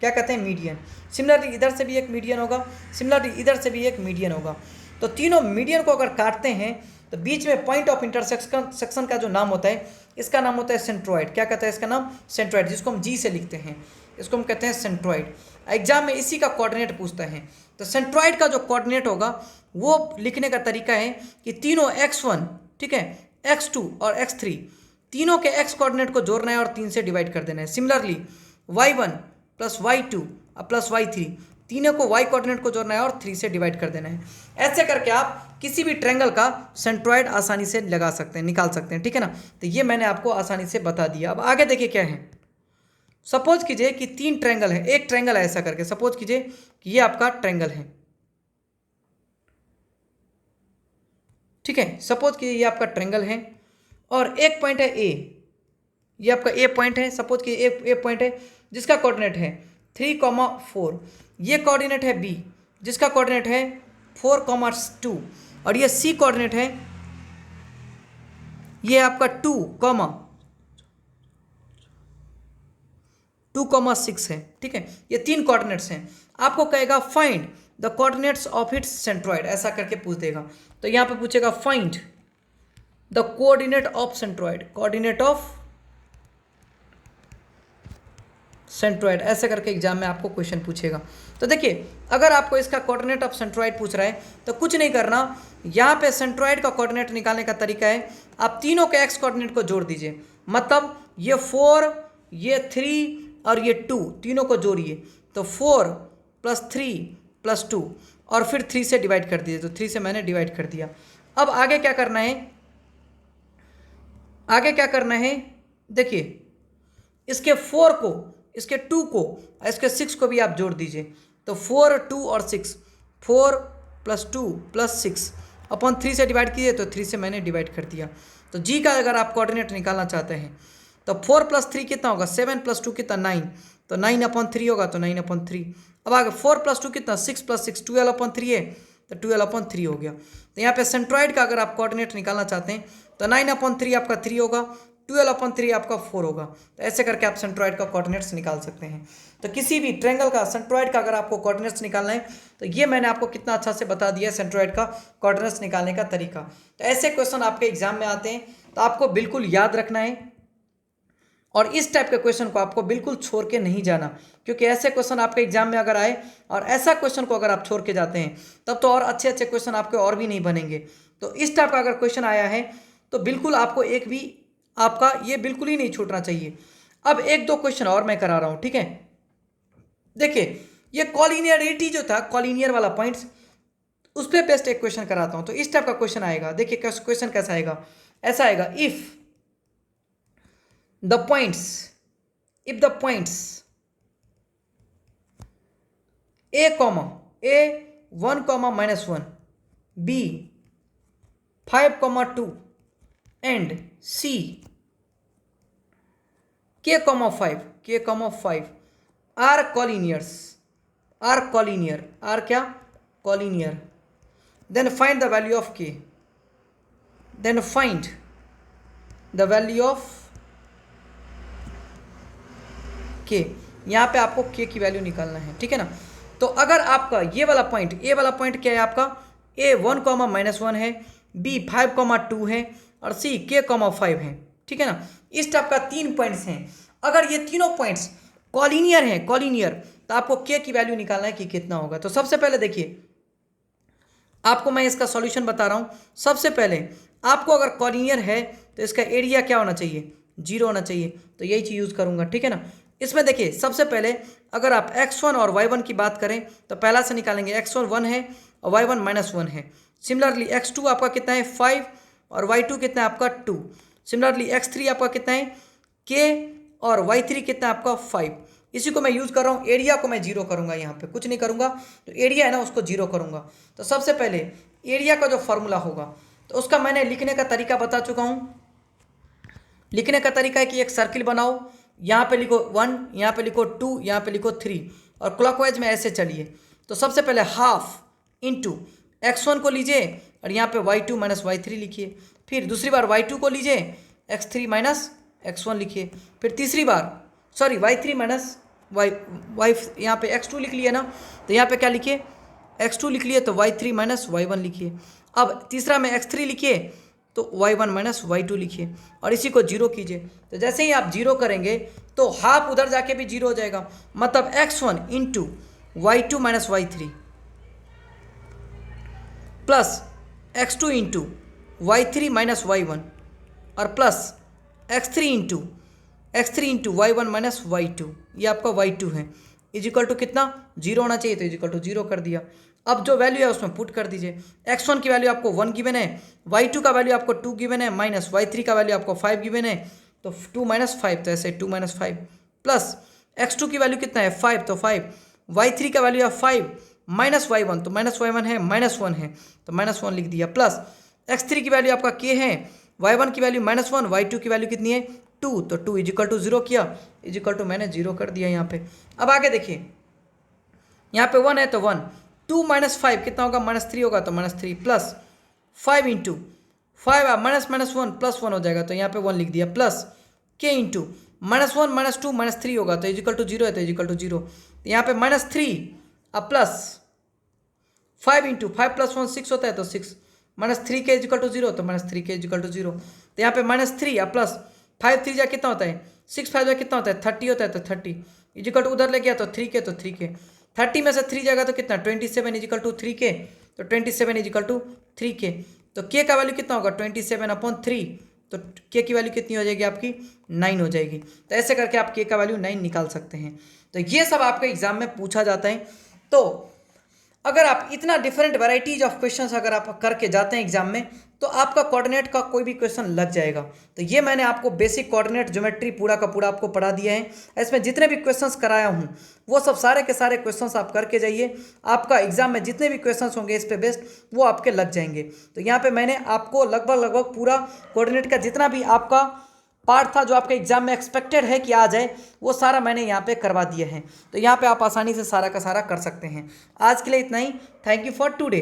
क्या कहते हैं, मीडियन। सिमिलरली इधर से भी एक मीडियन होगा, सिमिलरली इधर से भी एक मीडियन होगा। तो तीनों मीडियन को अगर काटते हैं तो बीच में पॉइंट ऑफ इंटरसेक्शन का जो नाम होता है इसका नाम होता है सेंट्रॉइड। क्या कहता है इसका नाम, सेंट्रॉइड, जिसको हम जी से लिखते हैं, इसको हम कहते हैं सेंट्रॉइड। एग्जाम में इसी का कोऑर्डिनेट पूछता है। तो सेंट्रॉइड का जो कोऑर्डिनेट होगा वो लिखने का तरीका है कि तीनों x1, ठीक है, x2 और x3 तीनों के x कोऑर्डिनेट को जोड़ना है और 3 से डिवाइड कर देना है। Similarly y1 plus y2 plus y3 तीनों को y कोऑर्डिनेट को जोड़ना है और 3 से डिवाइड कर देना है। ऐसे करके आप किसी भी ट्रायंगल का सेंट्रॉइड आसानी से लगा सकते हैं, निकाल सकते हैं, ठीक है ना। तो ये मैंने आपको आसानी से बता दिया। अब आगे देखिए क्या है। सपोज कीजिए कि 3 ट्रायंगल है, एक ट्रायंगल है, ऐसा करके सपोज कीजिए कि ये आपका ट्रायंगल है, ठीक है। सपोज कीजिए ये आपका ट्रायंगल है और एक पॉइंट है ए, ये आपका ए पॉइंट है। सपोज कि ए पॉइंट है जिसका कोऑर्डिनेट है 3,4। ये कोऑर्डिनेट है बी जिसका कोऑर्डिनेट है 4,2 और ये सी कोऑर्डिनेट है ये आपका 2,6 है। ठीक है, ये तीन कोऑर्डिनेट्स हैं। आपको कहेगा find the coordinates of it's centroid, ऐसा करके पूछ देगा। तो यहां पे पूछेगा find the coordinate of centroid, coordinate of centroid, ऐसे करके एग्जाम में आपको क्वेश्चन पूछेगा। तो देखिए, अगर आपको इसका कोऑर्डिनेट ऑफ सेंट्रॉइड पूछ रहा है तो कुछ नहीं करना, यहाँ पे सेंट्रॉइड का कोऑर्डिनेट निकालने का तरीका है, आप तीनों के एक्स कोऑर्डिनेट को जोड़ दीजिए। मतलब ये 4, ये 3 और ये 2, तीनों को जोड़िए। तो 4 + 3 + 2 और फिर 3 से डिवाइड कर दीजिए। तो 3 से मैंने डिवाइड कर दिया। अब आगे क्या करना है, आगे क्या करना है, देखिए इसके 4 को, इसके 2 को, इसके 6 को भी आप जोड़ दीजिए। तो 4, 2 और 6, 4 + 2 + 6 अपॉन 3 से डिवाइड कीजिए। तो 3 से मैंने डिवाइड कर दिया। तो जी का अगर आप कोऑर्डिनेट निकालना चाहते हैं तो 4 + 3 कितना होगा, 7 + 2 कितना, 9। तो 9/3 होगा, तो 9/3। अब आगे 4 + 2 कितना, 6 + 6 12/3 है, तो 12/3 हो गया। तो यहाँ पे सेंट्रॉइड का अगर आप कोऑर्डिनेट निकालना चाहते हैं तो 9/3 आपका 3 होगा, 12/3 आपका 4 होगा। तो ऐसे करके आप सेंट्रॉइड का कोऑर्डिनेट्स निकाल सकते हैं। तो किसी भी ट्रायंगल का, सेंट्रॉइड का अगर आपको कोऑर्डिनेट्स निकालना है तो ये मैंने आपको कितना अच्छा से बता दिया है सेंट्रॉइड का कोऑर्डिनेट्स निकालने का तरीका। तो ऐसे क्वेश्चन आपके एग्जाम में आते हैं तो आपको बिल्कुल याद रखना है और इस टाइप के क्वेश्चन को आपको बिल्कुल छोड़ के नहीं जाना, क्योंकि ऐसे क्वेश्चन आपके एग्जाम में अगर आए और ऐसा क्वेश्चन को अगर आप छोड़ के जाते हैं तब तो और अच्छे अच्छे क्वेश्चन आपके और भी नहीं बनेंगे। तो इस टाइप का अगर क्वेश्चन आया है तो बिल्कुल आपको एक भी आपका ये बिल्कुल ही नहीं छूटना चाहिए। अब 1-2 क्वेश्चन और मैं करा रहा हूँ, ठीक है। देखिए ये कॉलिनियरिटी जो था, कॉलिनियर वाला पॉइंट्स, उस पर बेस्ट एक क्वेश्चन कराता हूँ। तो इस टाइप का क्वेश्चन आएगा। देखिए क्वेश्चन कैसा आएगा, ऐसा आएगा, if the points a, a 1, -1, b 5, 2 and c k, 5 are collinears, are क्या, collinear, then find the value of k, then find the value of के, यहाँ पे आपको के की वैल्यू निकालना है, ठीक है ना। तो अगर आपका ये वाला पॉइंट, ए वाला पॉइंट क्या है आपका, ए 1, -1 है, बी 5, 2 है और सी k, 5 है, ठीक है ना। इस टाइप का 3 पॉइंट्स हैं। अगर ये तीनों पॉइंट्स कॉलिनियर हैं, कॉलिनियर, तो आपको के की वैल्यू निकालना है कि कितना होगा। तो सबसे पहले देखिए, आपको मैं इसका सॉल्यूशन बता रहा हूँ। सबसे पहले आपको अगर कॉलिनियर है तो इसका एरिया क्या होना चाहिए, 0 होना चाहिए। तो यही चीज़ यूज़ करूँगा, ठीक है ना। इसमें देखिए सबसे पहले अगर आप x1 और y1 की बात करें तो पहला से निकालेंगे, x1 1 है और y1 -1 है। सिमिलरली x2 आपका कितना है, 5 और y2 कितना है आपका 2। सिमिलरली x3 आपका कितना है, k और y3 कितना है आपका 5। इसी को मैं यूज़ कर रहा हूँ। एरिया को मैं 0 करूँगा, यहाँ पे कुछ नहीं करूँगा। तो एरिया है ना, उसको 0 करूँगा। तो सबसे पहले एरिया का जो फॉर्मूला होगा तो उसका मैंने लिखने का तरीका बता चुका हूँ। लिखने का तरीका है कि एक सर्किल बनाओ, यहाँ पे लिखो 1, यहाँ पे लिखो 2, यहाँ पे लिखो 3 और क्लॉकवाइज में ऐसे चलिए। तो सबसे पहले हाफ इंटू x1 को लीजिए और यहाँ पे y2 - y3 लिखिए। फिर दूसरी बार y2 को लीजिए, x3 - x1 लिखिए। फिर तीसरी बार y3 - y यहाँ पे x2 लिख लिए ना, तो यहाँ पे क्या लिखिए, x2 लिख लिए, तो y3 - y1 लिखिए। अब तीसरा में x3 लिखिए तो y1 - y2 लिखिए और इसी को 0 कीजिए। तो जैसे ही आप 0 करेंगे तो हाफ उधर जाके भी 0 हो जाएगा। मतलब x1 into y2 - y3 plus x2 into y3 - y1 और plus x3 into y1 - y2, ये आपका y2 है, इज इक्वल टू कितना, 0 होना चाहिए। तो इज इक्वल टू 0 कर दिया। अब जो वैल्यू है उसमें पुट कर दीजिए। x1 की वैल्यू आपको 1 गिवन है, y2 का वैल्यू आपको 2 गिवन है, माइनस y3 का वैल्यू आपको 5 गिवन है, तो 2 - 5, तो ऐसे 2 - 5 प्लस x2 की वैल्यू कितना है, 5, तो 5, y3 का वैल्यू है 5 माइनस y1, तो -y1 है, -1 है, तो -1 लिख दिया। प्लस x3 की वैल्यू आपका k है, y1 की वैल्यू -1, y2 की वैल्यू कितनी है, 2, तो 2 इजिकल टू 0 किया, इजिकल टू मैंने 0 कर दिया यहाँ पे। अब आगे देखिए, यहाँ पे 1 है तो 1, 2 माइनस 5 कितना होगा, -3 होगा, तो -3 plus 5 into 5 minus minus 1 plus 1 हो जाएगा, तो यहाँ पे 1 लिख दिया, प्लस के इंटू -1 -2 -3 होगा, तो इजिकल टू 0 है, तो इजिकल टू 0, यहाँ पे -3 अब प्लस 5 इंटू 5 प्लस 1 6 होता है, तो 6 -3 के इजिकल टू 0, तो -3 के इजिकल टू 0, तो यहाँ पे -3 अब प्लस 5 3 जा कितना होता है, 6 5 जा कितना होता है, 30 होता है, तो 30 इजिकल टू उधर ले गया, तो 3 के, तो 3 के 30 में से 3 जाएगा तो कितना 27 इजिकल टू 3 के, तो 27 इजिकल टू 3 के, तो के का वैल्यू कितना होगा 27/3, तो के की वैल्यू कितनी हो जाएगी आपकी 9 हो जाएगी। तो ऐसे करके आप के का वैल्यू 9 निकाल सकते हैं। तो ये सब आपके एग्जाम में पूछा जाता है। तो अगर आप इतना डिफरेंट वैराइटीज ऑफ क्वेश्चंस अगर आप करके जाते हैं एग्जाम में, तो आपका कोऑर्डिनेट का कोई भी क्वेश्चन लग जाएगा। तो ये मैंने आपको बेसिक कोऑर्डिनेट ज्योमेट्री पूरा का पूरा आपको पढ़ा दिया है। इसमें जितने भी क्वेश्चंस कराया हूँ वो सब सारे के सारे क्वेश्चंस आप करके जाइए, आपका एग्जाम में जितने भी क्वेश्चंस होंगे इस पे बेस्ड वो आपके लग जाएंगे। तो यहाँ पे मैंने आपको लगभग पूरा कोऑर्डिनेट का जितना भी आपका पार्ट था जो आपके एग्जाम में एक्सपेक्टेड है कि आ जाए, वो सारा मैंने यहाँ पे करवा दिया है। तो यहाँ पे आप आसानी से सारा का सारा कर सकते हैं। आज के लिए इतना ही। Thank you for today.